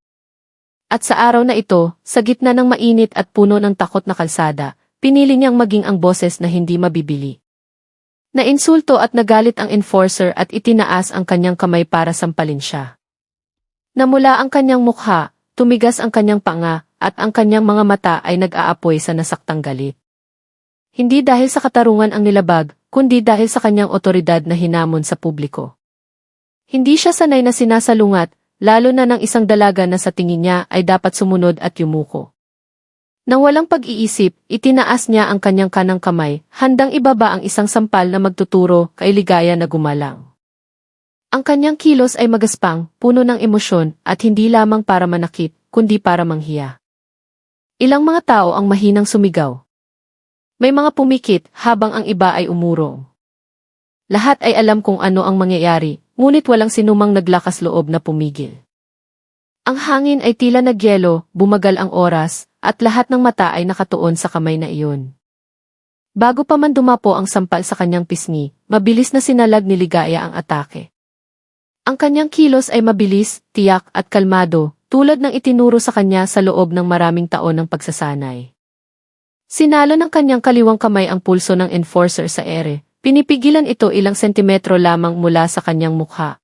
At sa araw na ito, sa gitna ng mainit at puno ng takot na kalsada, pinili niyang maging ang boses na hindi mabibili. Nainsulto at nagalit ang enforcer at itinaas ang kanyang kamay para sampalin siya. Namula ang kanyang mukha, tumigas ang kanyang panga, at ang kanyang mga mata ay nag-aapoy sa nasaktang galit. Hindi dahil sa katarungan ang nilabag, kundi dahil sa kanyang otoridad na hinamon sa publiko. Hindi siya sanay na sinasalungat, lalo na ng isang dalaga na sa tingin niya ay dapat sumunod at yumuko. Nang walang pag-iisip, itinaas niya ang kanyang kanang kamay, handang ibaba ang isang sampal na magtuturo kay Ligaya na gumalang. Ang kanyang kilos ay magaspang, puno ng emosyon, at hindi lamang para manakit, kundi para manghiya. Ilang mga tao ang mahinang sumigaw. May mga pumikit habang ang iba ay umurong. Lahat ay alam kung ano ang mangyayari, ngunit walang sinumang naglakas loob na pumigil. Ang hangin ay tila nagyelo, bumagal ang oras, at lahat ng mata ay nakatuon sa kamay na iyon. Bago pa man dumapo ang sampal sa kanyang pisngi, mabilis na sinalag ni Ligaya ang atake. Ang kanyang kilos ay mabilis, tiyak at kalmado, tulad ng itinuro sa kanya sa loob ng maraming taon ng pagsasanay. Sinalo ng kanyang kaliwang kamay ang pulso ng enforcer sa ere, pinipigilan ito ilang sentimetro lamang mula sa kanyang mukha.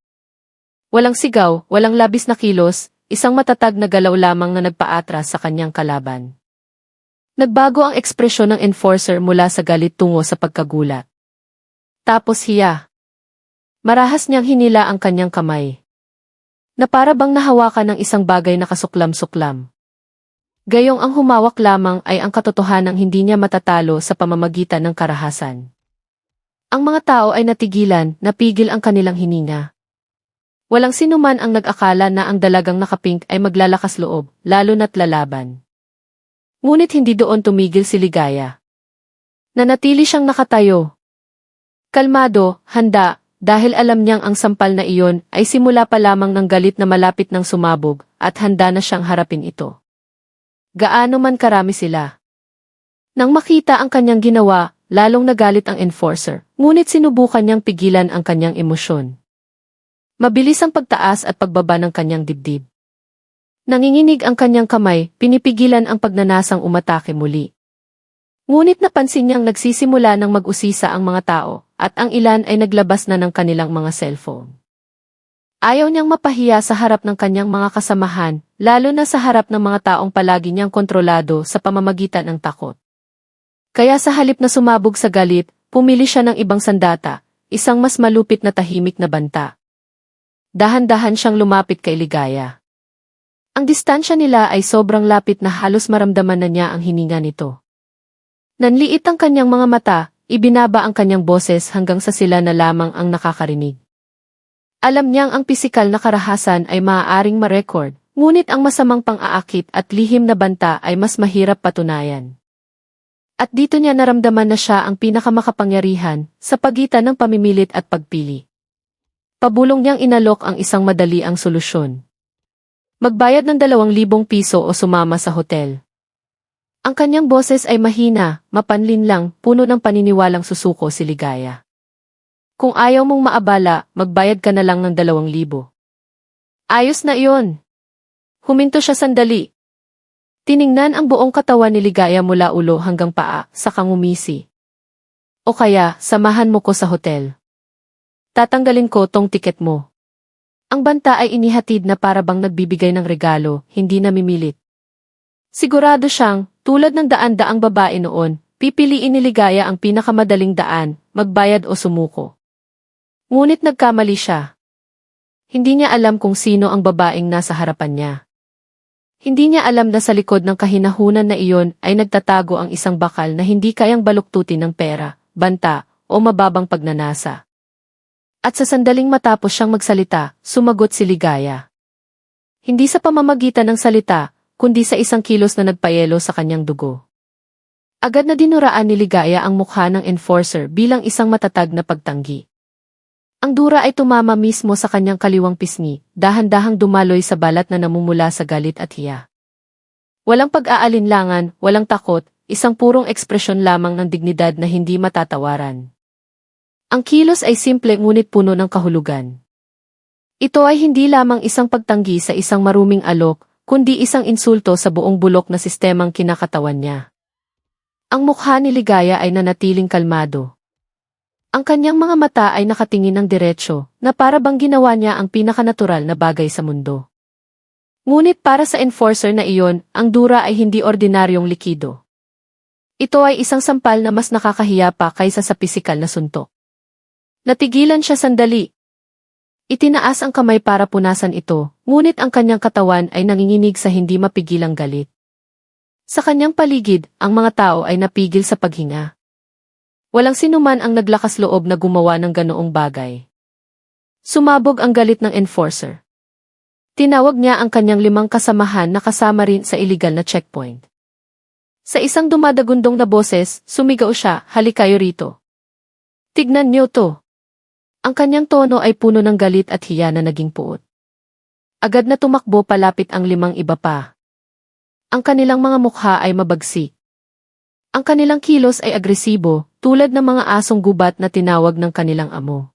Walang sigaw, walang labis na kilos, isang matatag na galaw lamang na nagpaatras sa kanyang kalaban. Nagbago ang ekspresyon ng enforcer mula sa galit tungo sa pagkagulat. Tapos hiya. Marahas niyang hinila ang kanyang kamay. Na para bang nahawakan ng isang bagay na kasuklam-suklam. Gayong ang humawak lamang ay ang katotohanang hindi niya matatalo sa pamamagitan ng karahasan. Ang mga tao ay natigilan, napigil ang kanilang hininga. Walang sinuman ang nag-akala na ang dalagang nakapink ay maglalakas loob, lalo na't lalaban. Ngunit hindi doon tumigil si Ligaya. Nanatili siyang nakatayo. Kalmado, handa, dahil alam niyang ang sampal na iyon ay simula pa lamang ng galit na malapit ng sumabog at handa na siyang harapin ito. Gaano man karami sila. Nang makita ang kanyang ginawa, lalong nagalit ang enforcer, ngunit sinubukan niyang pigilan ang kanyang emosyon. Mabilis ang pagtaas at pagbaba ng kanyang dibdib. Nanginginig ang kanyang kamay, pinipigilan ang pagnanasang umatake muli. Ngunit napansin niyang nagsisimula ng mag-usisa ang mga tao, at ang ilan ay naglabas na ng kanilang mga cellphone. Ayaw niyang mapahiya sa harap ng kanyang mga kasamahan, lalo na sa harap ng mga taong palagi niyang kontrolado sa pamamagitan ng takot. Kaya sa halip na sumabog sa galit, pumili siya ng ibang sandata, isang mas malupit na tahimik na banta. Dahan-dahan siyang lumapit kay Ligaya. Ang distansya nila ay sobrang lapit na halos maramdaman na niya ang hininga nito. Nanliit ang kanyang mga mata, ibinaba ang kanyang boses hanggang sa sila na lamang ang nakakarinig. Alam niyang ang pisikal na karahasan ay maaaring ma-record, ngunit ang masamang pang-aakit at lihim na banta ay mas mahirap patunayan. At dito niya naramdaman na siya ang pinakamakapangyarihan sa pagitan ng pamimilit at pagpili. Pabulong niyang inalok ang isang madali ang solusyon. Magbayad ng 2,000 piso o sumama sa hotel. Ang kanyang boses ay mahina, mapanlin lang, puno ng paniniwalang susuko si Ligaya. Kung ayaw mong maabala, magbayad ka na lang ng 2,000. Ayos na iyon. Huminto siya sandali. Tiningnan ang buong katawan ni Ligaya mula ulo hanggang paa, sakang umisi. O kaya, samahan mo ko sa hotel. Tatanggalin ko tong tiket mo. Ang banta ay inihatid na para bang nagbibigay ng regalo, hindi namimilit. Sigurado siyang, tulad ng daan-daang babae noon, pipiliin ni Ligaya ang pinakamadaling daan, magbayad o sumuko. Ngunit nagkamali siya. Hindi niya alam kung sino ang babaeng nasa harapan niya. Hindi niya alam na sa likod ng kahinahunan na iyon ay nagtatago ang isang bakal na hindi kayang baluktutin ng pera, banta, o mababang pagnanasa. At sa sandaling matapos siyang magsalita, sumagot si Ligaya. Hindi sa pamamagitan ng salita, kundi sa isang kilos na nagpayelo sa kanyang dugo. Agad na dinuraan ni Ligaya ang mukha ng enforcer bilang isang matatag na pagtanggi. Ang dura ay tumama mismo sa kanyang kaliwang pisngi, dahan-dahang dumaloy sa balat na namumula sa galit at hiya. Walang pag-aalinlangan, walang takot, isang purong ekspresyon lamang ng dignidad na hindi matatawaran. Ang kilos ay simple ngunit puno ng kahulugan. Ito ay hindi lamang isang pagtanggi sa isang maruming alok, kundi isang insulto sa buong bulok na sistemang kinakatawan niya. Ang mukha ni Ligaya ay nanatiling kalmado. Ang kanyang mga mata ay nakatingin ng diretsyo, na para bang ginawa niya ang pinakanatural na bagay sa mundo. Ngunit para sa enforcer na iyon, ang dura ay hindi ordinaryong likido. Ito ay isang sampal na mas nakakahiya pa kaysa sa pisikal na suntok. Natigilan siya sandali. Itinaas ang kamay para punasan ito, ngunit ang kanyang katawan ay nanginginig sa hindi mapigilang galit. Sa kanyang paligid, ang mga tao ay napigil sa paghinga. Walang sinuman ang naglakas loob na gumawa ng ganoong bagay. Sumabog ang galit ng enforcer. Tinawag niya ang kanyang 5 kasamahan na kasama rin sa iligal na checkpoint. Sa isang dumadagundong na boses, sumigaw siya, "Halika kayo rito. Tignan niyo to." Ang kanyang tono ay puno ng galit at hiya na naging puot. Agad na tumakbo palapit ang 5 iba pa. Ang kanilang mga mukha ay mabagsik. Ang kanilang kilos ay agresibo, tulad ng mga asong gubat na tinawag ng kanilang amo.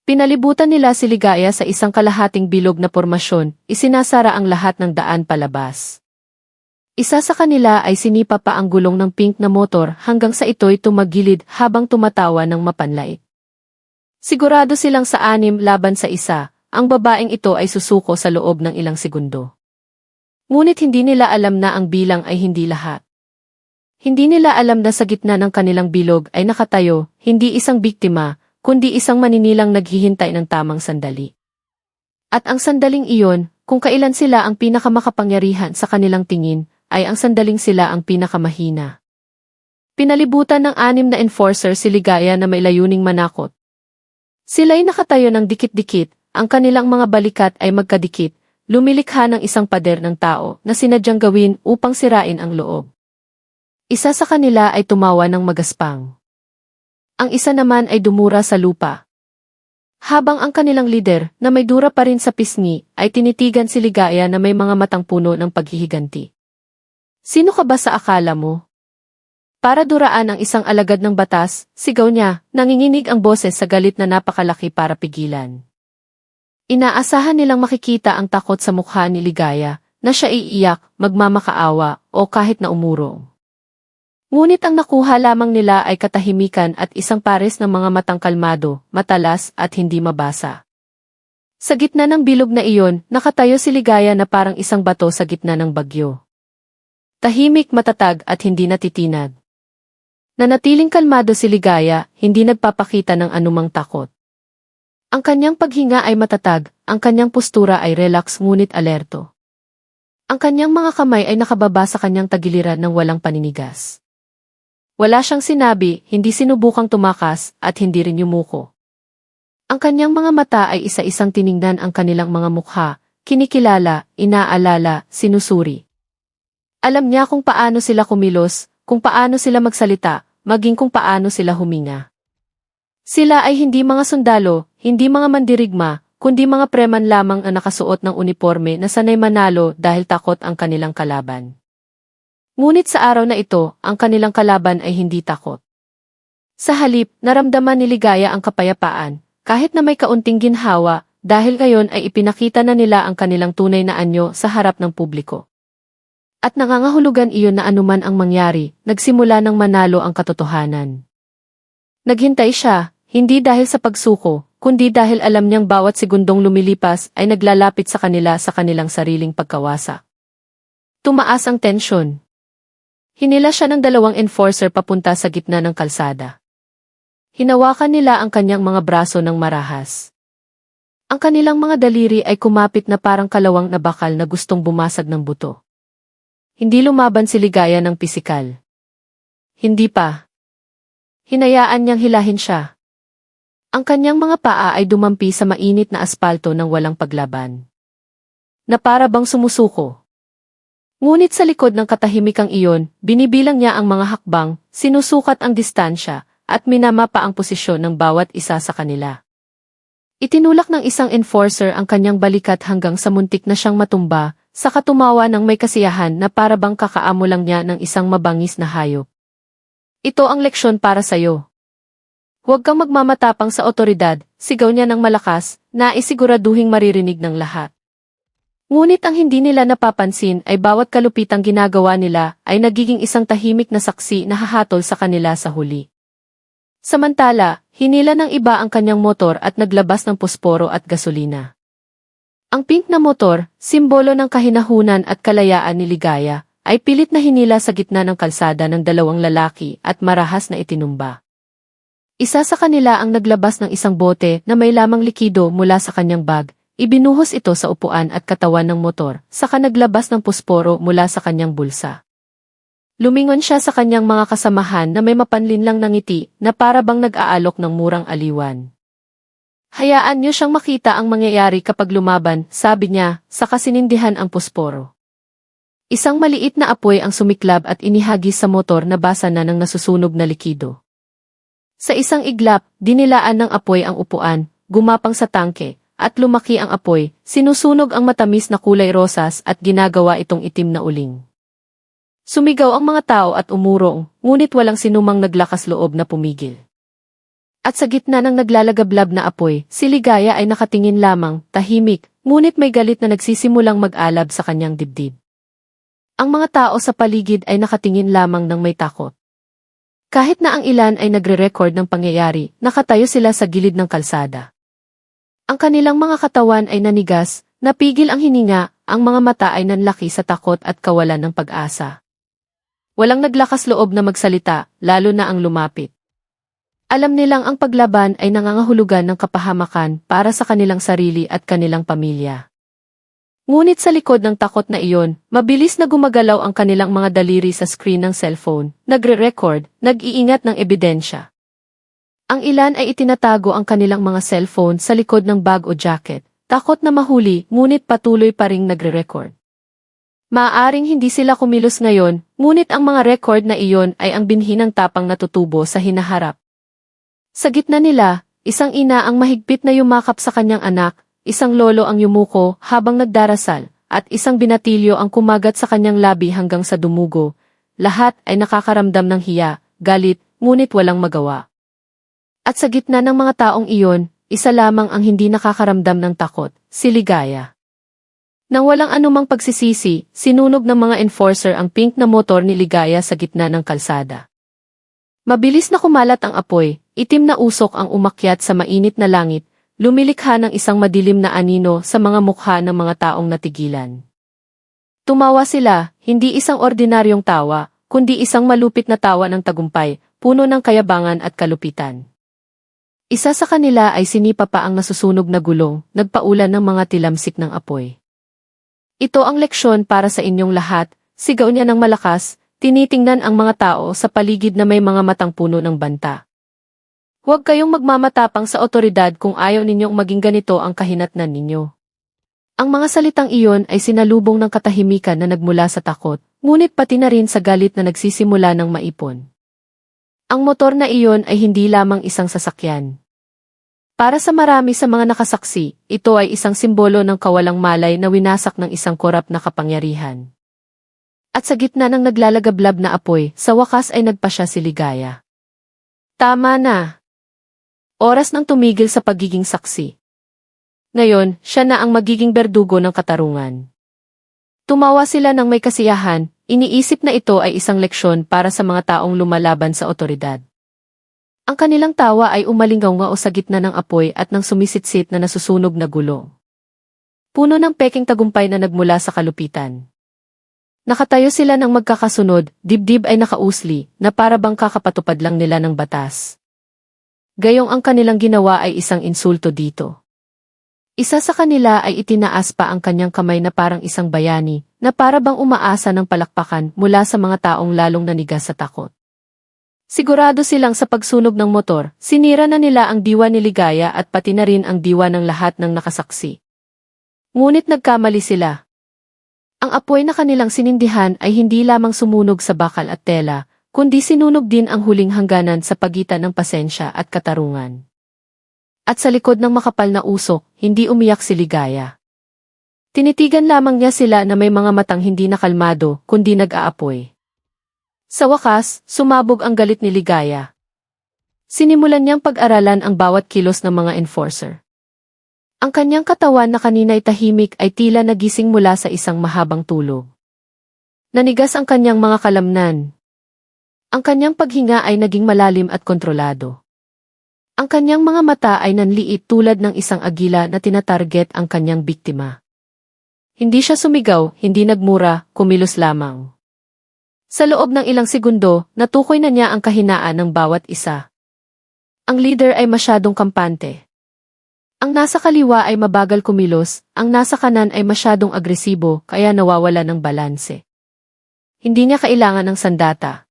Pinalibutan nila si Ligaya sa isang kalahating bilog na pormasyon, isinasara ang lahat ng daan palabas. Isa sa kanila ay sinipa pa ang gulong ng pink na motor hanggang sa ito'y tumagilid habang tumatawa ng mapanlait. Sigurado silang sa 6 laban sa 1, ang babaeng ito ay susuko sa loob ng ilang segundo. Ngunit hindi nila alam na ang bilang ay hindi lahat. Hindi nila alam na sa gitna ng kanilang bilog ay nakatayo, hindi isang biktima, kundi isang maninilang naghihintay ng tamang sandali. At ang sandaling iyon, kung kailan sila ang pinakamakapangyarihan sa kanilang tingin, ay ang sandaling sila ang pinakamahina. Pinalibutan ng 6 na enforcer si Ligaya na may layuning manakot. Sila'y nakatayo ng dikit-dikit, ang kanilang mga balikat ay magkadikit, lumilikha ng isang pader ng tao na sinadyang gawin upang sirain ang loob. Isa sa kanila ay tumawa ng magaspang. Ang isa naman ay dumura sa lupa. Habang ang kanilang lider, na may dura pa rin sa pisngi, ay tinitigan si Ligaya na may mga matang puno ng paghihiganti. "Sino ka ba sa akala mo?" Para duraan ang isang alagad ng batas, sigaw niya, nanginginig ang boses sa galit na napakalaki para pigilan. Inaasahan nilang makikita ang takot sa mukha ni Ligaya, na siya iiyak, magmamakaawa, o kahit na umurong. Ngunit ang nakuha lamang nila ay katahimikan at isang pares ng mga matang kalmado, matalas at hindi mabasa. Sa gitna ng bilog na iyon, nakatayo si Ligaya na parang isang bato sa gitna ng bagyo. Tahimik, matatag at hindi natitinag. Nanatiling kalmado si Ligaya, hindi nagpapakita ng anumang takot. Ang kanyang paghinga ay matatag, ang kanyang postura ay relax ngunit alerto. Ang kanyang mga kamay ay nakababa sa kanyang tagiliran ng walang paninigas. Wala siyang sinabi, hindi sinubukang tumakas, at hindi rin yumuko. Ang kanyang mga mata ay isa-isang tiningnan ang kanilang mga mukha, kinikilala, inaalala, sinusuri. Alam niya kung paano sila kumilos, kung paano sila magsalita, maging kung paano sila huminga. Sila ay hindi mga sundalo, hindi mga mandirigma, kundi mga preman lamang na nakasuot ng uniforme na sanay manalo dahil takot ang kanilang kalaban. Ngunit sa araw na ito, ang kanilang kalaban ay hindi takot. Sa halip, naramdaman ni Ligaya ang kapayapaan, kahit na may kaunting ginhawa, dahil ngayon ay ipinakita na nila ang kanilang tunay na anyo sa harap ng publiko. At nangangahulugan iyon na anuman ang mangyari, nagsimula ng manalo ang katotohanan. Naghintay siya, hindi dahil sa pagsuko, kundi dahil alam niyang bawat segundong lumilipas ay naglalapit sa kanila sa kanilang sariling pagkawasak. Tumaas ang tensyon. Hinila siya ng 2 enforcer papunta sa gitna ng kalsada. Hinawakan nila ang kanyang mga braso ng marahas. Ang kanilang mga daliri ay kumapit na parang kalawang na bakal na gustong bumasag ng buto. Hindi lumaban si Ligaya ng pisikal. Hindi pa. Hinayaan niyang hilahin siya. Ang kanyang mga paa ay dumampi sa mainit na aspalto ng walang paglaban. Na para bang sumusuko. Ngunit sa likod ng katahimikang iyon, binibilang niya ang mga hakbang, sinusukat ang distansya, at minamapa ang posisyon ng bawat isa sa kanila. Itinulak ng isang enforcer ang kanyang balikat hanggang sa muntik na siyang matumba, sa katumawa ng may kasiyahan na para bang kakaamo lang niya ng isang mabangis na hayop. Ito ang leksyon para sa'yo. Huwag kang magmamatapang sa otoridad, sigaw niya ng malakas, na isiguraduhing maririnig ng lahat. Ngunit ang hindi nila napapansin ay bawat kalupitang ginagawa nila ay nagiging isang tahimik na saksi na hahatol sa kanila sa huli. Samantala, hinila ng iba ang kanyang motor at naglabas ng posporo at gasolina. Ang pink na motor, simbolo ng kahinahunan at kalayaan ni Ligaya, ay pilit na hinila sa gitna ng kalsada ng 2 lalaki at marahas na itinumba. Isa sa kanila ang naglabas ng isang bote na may lamang likido mula sa kanyang bag, ibinuhos ito sa upuan at katawan ng motor, saka naglabas ng posporo mula sa kanyang bulsa. Lumingon siya sa kanyang mga kasamahan na may mapanlinlang na ngiti na para bang nag-aalok ng murang aliwan. Hayaan niyo siyang makita ang mangyayari kapag lumaban, sabi niya, saka sinindihan ang posporo. Isang maliit na apoy ang sumiklab at inihagis sa motor na basa na ng nasusunog na likido. Sa isang iglap, dinilaan ng apoy ang upuan, gumapang sa tangke, at lumaki ang apoy, sinusunog ang matamis na kulay rosas at ginagawa itong itim na uling. Sumigaw ang mga tao at umurong, ngunit walang sinumang naglakas loob na pumigil. At sa gitna ng naglalagablab na apoy, si Ligaya ay nakatingin lamang, tahimik, ngunit may galit na nagsisimulang mag-alab sa kanyang dibdib. Ang mga tao sa paligid ay nakatingin lamang ng may takot. Kahit na ang ilan ay nagre-record ng pangyayari, nakatayo sila sa gilid ng kalsada. Ang kanilang mga katawan ay nanigas, napigil ang hininga, ang mga mata ay nanlaki sa takot at kawalan ng pag-asa. Walang naglakas loob na magsalita, lalo na ang lumapit. Alam nilang ang paglaban ay nangangahulugan ng kapahamakan para sa kanilang sarili at kanilang pamilya. Ngunit sa likod ng takot na iyon, mabilis na gumagalaw ang kanilang mga daliri sa screen ng cellphone, nagre-record, nag-iingat ng ebidensya. Ang ilan ay itinatago ang kanilang mga cellphone sa likod ng bag o jacket, takot na mahuli ngunit patuloy pa ring nagre-record. Maaaring hindi sila kumilos ngayon, ngunit ang mga record na iyon ay ang binhi ng tapang natutubo sa hinaharap. Sa gitna nila, isang ina ang mahigpit na yumakap sa kanyang anak, isang lolo ang yumuko habang nagdarasal, at isang binatilyo ang kumagat sa kanyang labi hanggang sa dumugo. Lahat ay nakakaramdam ng hiya, galit, ngunit walang magawa. At sa gitna ng mga taong iyon, isa lamang ang hindi nakakaramdam ng takot, si Ligaya. Nang walang anumang pagsisisi, sinunog ng mga enforcer ang pink na motor ni Ligaya sa gitna ng kalsada. Mabilis na kumalat ang apoy, itim na usok ang umakyat sa mainit na langit, lumilikha ng isang madilim na anino sa mga mukha ng mga taong natigilan. Tumawa sila, hindi isang ordinaryong tawa, kundi isang malupit na tawa ng tagumpay, puno ng kayabangan at kalupitan. Isa sa kanila ay sinipa pa ang nasusunog na gulong, nagpaulan ng mga tilamsik ng apoy. Ito ang leksyon para sa inyong lahat, sigaw niya ng malakas, tinitingnan ang mga tao sa paligid na may mga matang puno ng banta. Huwag kayong magmamatapang sa otoridad kung ayaw ninyong maging ganito ang kahinatnan ninyo. Ang mga salitang iyon ay sinalubong ng katahimikan na nagmula sa takot, ngunit pati na rin sa galit na nagsisimula ng maipon. Ang motor na iyon ay hindi lamang isang sasakyan. Para sa marami sa mga nakasaksi, ito ay isang simbolo ng kawalang malay na winasak ng isang korap na kapangyarihan. At sa gitna ng naglalagablab na apoy, sa wakas ay nagpasya si Ligaya. Tama na! Oras nang tumigil sa pagiging saksi. Ngayon, siya na ang magiging berdugo ng katarungan. Tumawa sila ng may kasiyahan, iniisip na ito ay isang leksyon para sa mga taong lumalaban sa otoridad. Ang kanilang tawa ay umalingaw-ngao sa gitna ng apoy at ng sumisitsit na nasusunog na gulong. Puno ng peking tagumpay na nagmula sa kalupitan. Nakatayo sila ng magkakasunod, dibdib ay nakausli, na para bang kakapatupad lang nila ng batas. Gayong ang kanilang ginawa ay isang insulto dito. Isa sa kanila ay itinaas pa ang kanyang kamay na parang isang bayani, na para bang umaasa ng palakpakan mula sa mga taong lalong nanigas sa takot. Sigurado silang sa pagsunog ng motor, sinira na nila ang diwa ni Ligaya at pati na rin ang diwa ng lahat ng nakasaksi. Ngunit nagkamali sila. Ang apoy na kanilang sinindihan ay hindi lamang sumunog sa bakal at tela, kundi sinunog din ang huling hangganan sa pagitan ng pasensya at katarungan. At sa likod ng makapal na usok, hindi umiyak si Ligaya. Tinitigan lamang niya sila na may mga matang hindi nakalmado, kundi nag-aapoy. Sa wakas, sumabog ang galit ni Ligaya. Sinimulan niyang pag-aralan ang bawat kilos ng mga enforcer. Ang kanyang katawan na kanina'y tahimik ay tila nagising mula sa isang mahabang tulog. Nanigas ang kanyang mga kalamnan. Ang kanyang paghinga ay naging malalim at kontrolado. Ang kanyang mga mata ay nanliit tulad ng isang agila na tinatarget ang kanyang biktima. Hindi siya sumigaw, hindi nagmura, kumilos lamang. Sa loob ng ilang segundo, natukoy na niya ang kahinaan ng bawat isa. Ang leader ay masyadong kampante. Ang nasa kaliwa ay mabagal kumilos, ang nasa kanan ay masyadong agresibo kaya nawawala ng balanse. Hindi niya kailangan ng sandata.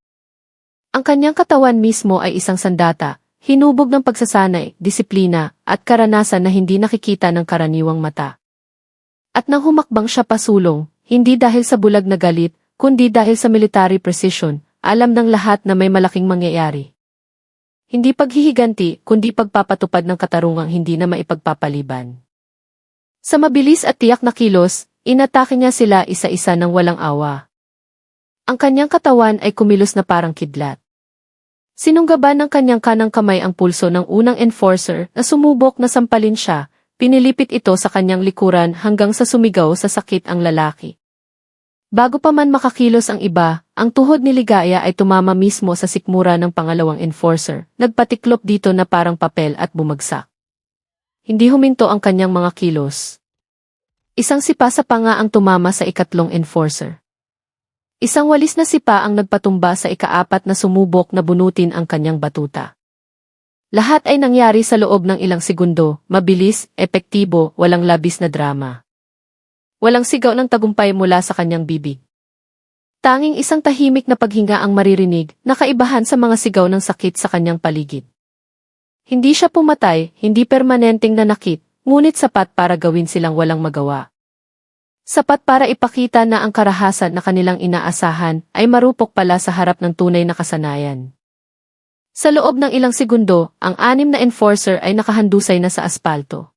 Ang kanyang katawan mismo ay isang sandata, hinubog ng pagsasanay, disiplina, at karanasan na hindi nakikita ng karaniwang mata. At nang humakbang siya pasulong, Hindi dahil sa bulag na galit, kundi dahil sa military precision, alam ng lahat na may malaking mangyayari. Hindi paghihiganti, kundi pagpapatupad ng katarungang hindi na maipagpapaliban. Sa mabilis at tiyak na kilos, inatake niya sila isa-isa ng walang awa. Ang kanyang katawan ay kumilos na parang kidlat. Sinunggaban ng kanyang kanang kamay ang pulso ng unang enforcer na sumubok na sampalin siya, pinilipit ito sa kanyang likuran hanggang sa sumigaw sa sakit ang lalaki. Bago pa man makakilos ang iba, ang tuhod ni Ligaya ay tumama mismo sa sikmura ng pangalawang enforcer, nagpatiklop dito na parang papel at bumagsak. Hindi huminto ang kanyang mga kilos. Isang sipa sa panga ang tumama sa ikatlong enforcer. Isang walis na sipa ang nagpatumba sa ikaapat na sumubok na bunutin ang kanyang batuta. Lahat ay nangyari sa loob ng ilang segundo, mabilis, epektibo, walang labis na drama. Walang sigaw ng tagumpay mula sa kanyang bibig. Tanging isang tahimik na paghinga ang maririnig, nakaibahan sa mga sigaw ng sakit sa kanyang paligid. Hindi siya pumatay, hindi permanenteng nanakit, ngunit sapat para gawin silang walang magawa. Sapat para ipakita na ang karahasan na kanilang inaasahan ay marupok pala sa harap ng tunay na kasanayan. Sa loob ng ilang segundo, ang anim na enforcer ay nakahandusay na sa aspalto.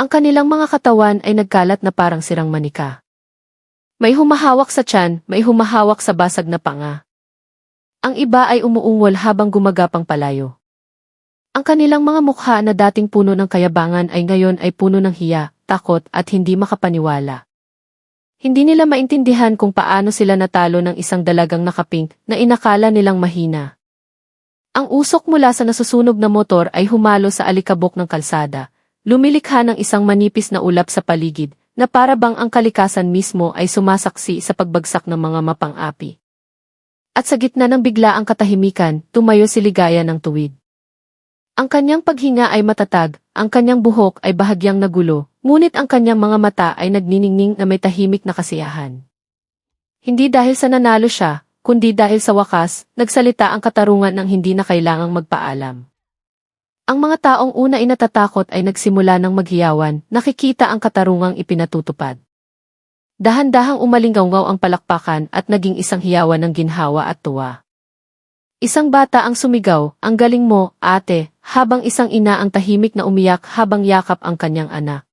Ang kanilang mga katawan ay nagkalat na parang sirang manika. May humahawak sa tiyan, may humahawak sa basag na panga. Ang iba ay umuungol habang gumagapang palayo. Ang kanilang mga mukha na dating puno ng kayabangan ay ngayon ay puno ng hiya, takot at hindi makapaniwala. Hindi nila maintindihan kung paano sila natalo ng isang dalagang nakapink na inakala nilang mahina. Ang usok mula sa nasusunog na motor ay humalo sa alikabok ng kalsada, lumilikha ng isang manipis na ulap sa paligid, na para bang ang kalikasan mismo ay sumasaksi sa pagbagsak ng mga mapang-api. At sa gitna ng biglaang katahimikan, tumayo si Ligaya ng tuwid. Ang kanyang paghinga ay matatag, ang kanyang buhok ay bahagyang nagulo, ngunit ang kanyang mga mata ay nagniningning na may tahimik na kasiyahan. Hindi dahil sa nanalo siya, kundi dahil sa wakas, nagsalita ang katarungan ng hindi na kailangang magpaalam. Ang mga taong una inatatakot ay nagsimula ng maghiyawan, nakikita ang katarungang ipinatutupad. Dahan-dahang umalinggaw ang palakpakan at naging isang hiyawan ng ginhawa at tuwa. Isang bata ang sumigaw, "Ang galing mo, ate," habang isang ina ang tahimik na umiyak habang yakap ang kanyang anak.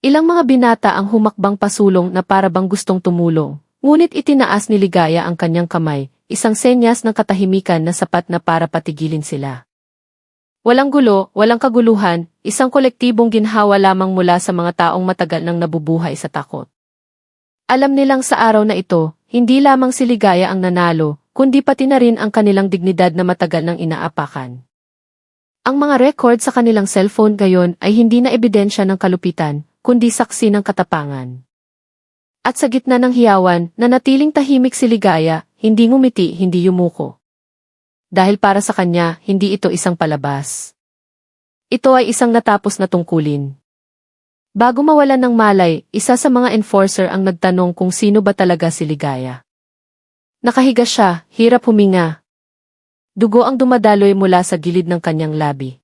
Ilang mga binata ang humakbang pasulong na para bang gustong tumulong, ngunit itinaas ni Ligaya ang kanyang kamay, isang senyas ng katahimikan na sapat na para patigilin sila. Walang gulo, walang kaguluhan, isang kolektibong ginhawa lamang mula sa mga taong matagal nang nabubuhay sa takot. Alam nilang sa araw na ito, hindi lamang si Ligaya ang nanalo, kundi pati na rin ang kanilang dignidad na matagal nang inaapakan. Ang mga record sa kanilang cellphone gayon ay hindi na ebidensya ng kalupitan, kundi saksi ng katapangan. At sa gitna ng hiyawan, nanatiling tahimik si Ligaya, hindi ngumiti, hindi yumuko. Dahil para sa kanya, hindi ito isang palabas. Ito ay isang natapos na tungkulin. Bago mawalan ng malay, isa sa mga enforcer ang nagtanong kung sino ba talaga si Ligaya. Nakahiga siya, hirap huminga. Dugo ang dumadaloy mula sa gilid ng kanyang labi.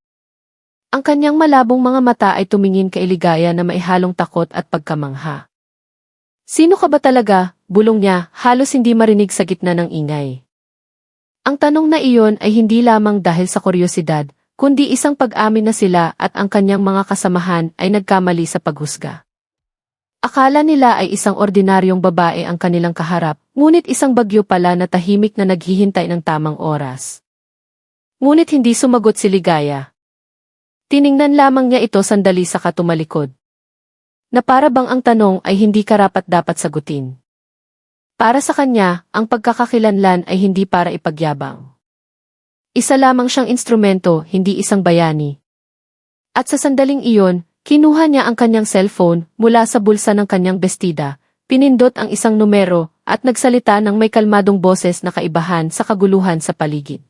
Ang kanyang malabong mga mata ay tumingin kay Ligaya na maihalong takot at pagkamangha. "Sino ka ba talaga?" bulong niya, halos hindi marinig sa gitna ng ingay. Ang tanong na iyon ay hindi lamang dahil sa kuryosidad, kundi isang pag-amin na sila at ang kanyang mga kasamahan ay nagkamali sa paghusga. Akala nila ay isang ordinaryong babae ang kanilang kaharap, ngunit isang bagyo pala na tahimik na naghihintay ng tamang oras. Ngunit hindi sumagot si Ligaya. Tiningnan lamang niya ito sandali saka tumalikod. Na para bang ang tanong ay hindi karapat-dapat sagutin. Para sa kanya, ang pagkakakilanlan ay hindi para ipagyabang. Isa lamang siyang instrumento, hindi isang bayani. At sa sandaling iyon, kinuha niya ang kanyang cellphone mula sa bulsa ng kanyang bestida, pinindot ang isang numero, at nagsalita ng may kalmadong boses na kaibahan sa kaguluhan sa paligid.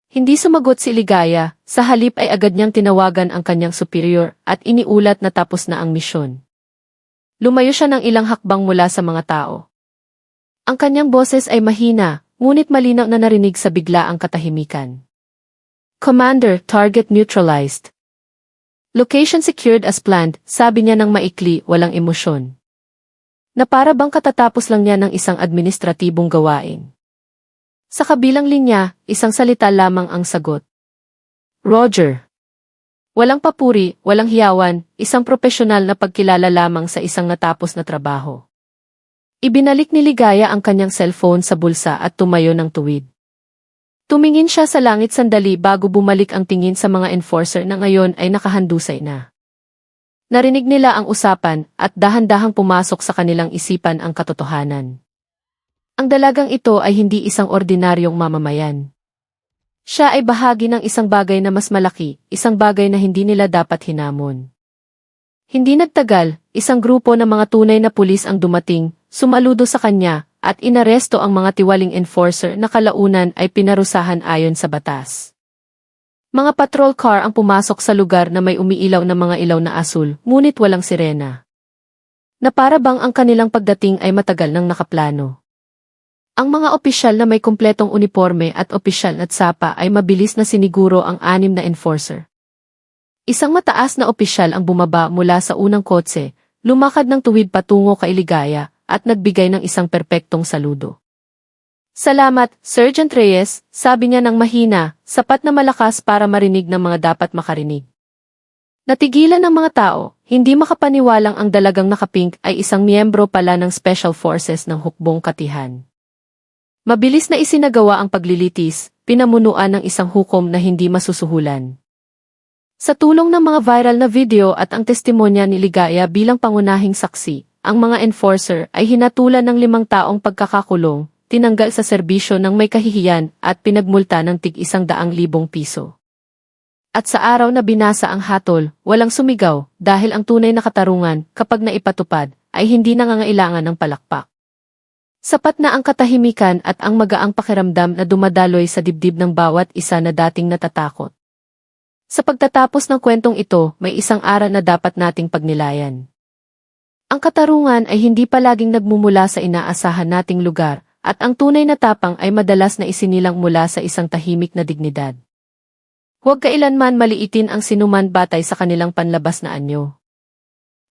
Hindi sumagot si Ligaya, sa halip ay agad niyang tinawagan ang kanyang superior at iniulat na tapos na ang misyon. Lumayo siya ng ilang hakbang mula sa mga tao. Ang kanyang boses ay mahina, ngunit malinaw na narinig sa biglaang katahimikan. "Commander, target neutralized. Location secured as planned," sabi niya ng maikli, walang emosyon. Na para bang katatapos lang niya ng isang administratibong gawain. Sa kabilang linya, isang salita lamang ang sagot. Roger. Walang papuri, walang hiyawan, isang profesional na pagkilala lamang sa isang natapos na trabaho. Ibinalik ni Ligaya ang kanyang cellphone sa bulsa at tumayo ng tuwid. Tumingin siya sa langit sandali bago bumalik ang tingin sa mga enforcer na ngayon ay nakahandusay na. Narinig nila ang usapan at dahan-dahang pumasok sa kanilang isipan ang katotohanan. Ang dalagang ito ay hindi isang ordinaryong mamamayan. Siya ay bahagi ng isang bagay na mas malaki, isang bagay na hindi nila dapat hinamon. Hindi nagtagal, isang grupo ng mga tunay na pulis ang dumating, sumaludo sa kanya, at inaresto ang mga tiwaling enforcer na kalaunan ay pinarusahan ayon sa batas. Mga patrol car ang pumasok sa lugar na may umiilaw na mga ilaw na asul, ngunit walang sirena. Na para bang ang kanilang pagdating ay matagal nang nakaplano. Ang mga opisyal na may kumpletong uniforme at opisyal at sapa ay mabilis na siniguro ang 6 na enforcer. Isang mataas na opisyal ang bumaba mula sa unang kotse, lumakad ng tuwid patungo kay Ligaya, at nagbigay ng isang perpektong saludo. Salamat, Sergeant Reyes, sabi niya ng mahina, sapat na malakas para marinig ng mga dapat makarinig. Natigilan ng mga tao, hindi makapaniwalang ang dalagang nakapink ay isang miyembro pala ng Special Forces ng Hukbong Katihan. Mabilis na isinagawa ang paglilitis, pinamunuan ng isang hukom na hindi masusuhulan. Sa tulong ng mga viral na video at ang testimonya ni Ligaya bilang pangunahing saksi, ang mga enforcer ay hinatulan ng 5 taong pagkakakulong, tinanggal sa serbisyo ng may kahihiyan at pinagmulta ng tig-100,000 piso. At sa araw na binasa ang hatol, walang sumigaw dahil ang tunay na katarungan kapag naipatupad ay hindi nangangailangan ng palakpak. Sapat na ang katahimikan at ang magaang pakiramdam na dumadaloy sa dibdib ng bawat isa na dating natatakot. Sa pagtatapos ng kwentong ito, may isang aral na dapat nating pagnilayan. Ang katarungan ay hindi palaging nagmumula sa inaasahan nating lugar, at ang tunay na tapang ay madalas na isinilang mula sa isang tahimik na dignidad. Huwag kailanman maliitin ang sinuman batay sa kanilang panlabas na anyo.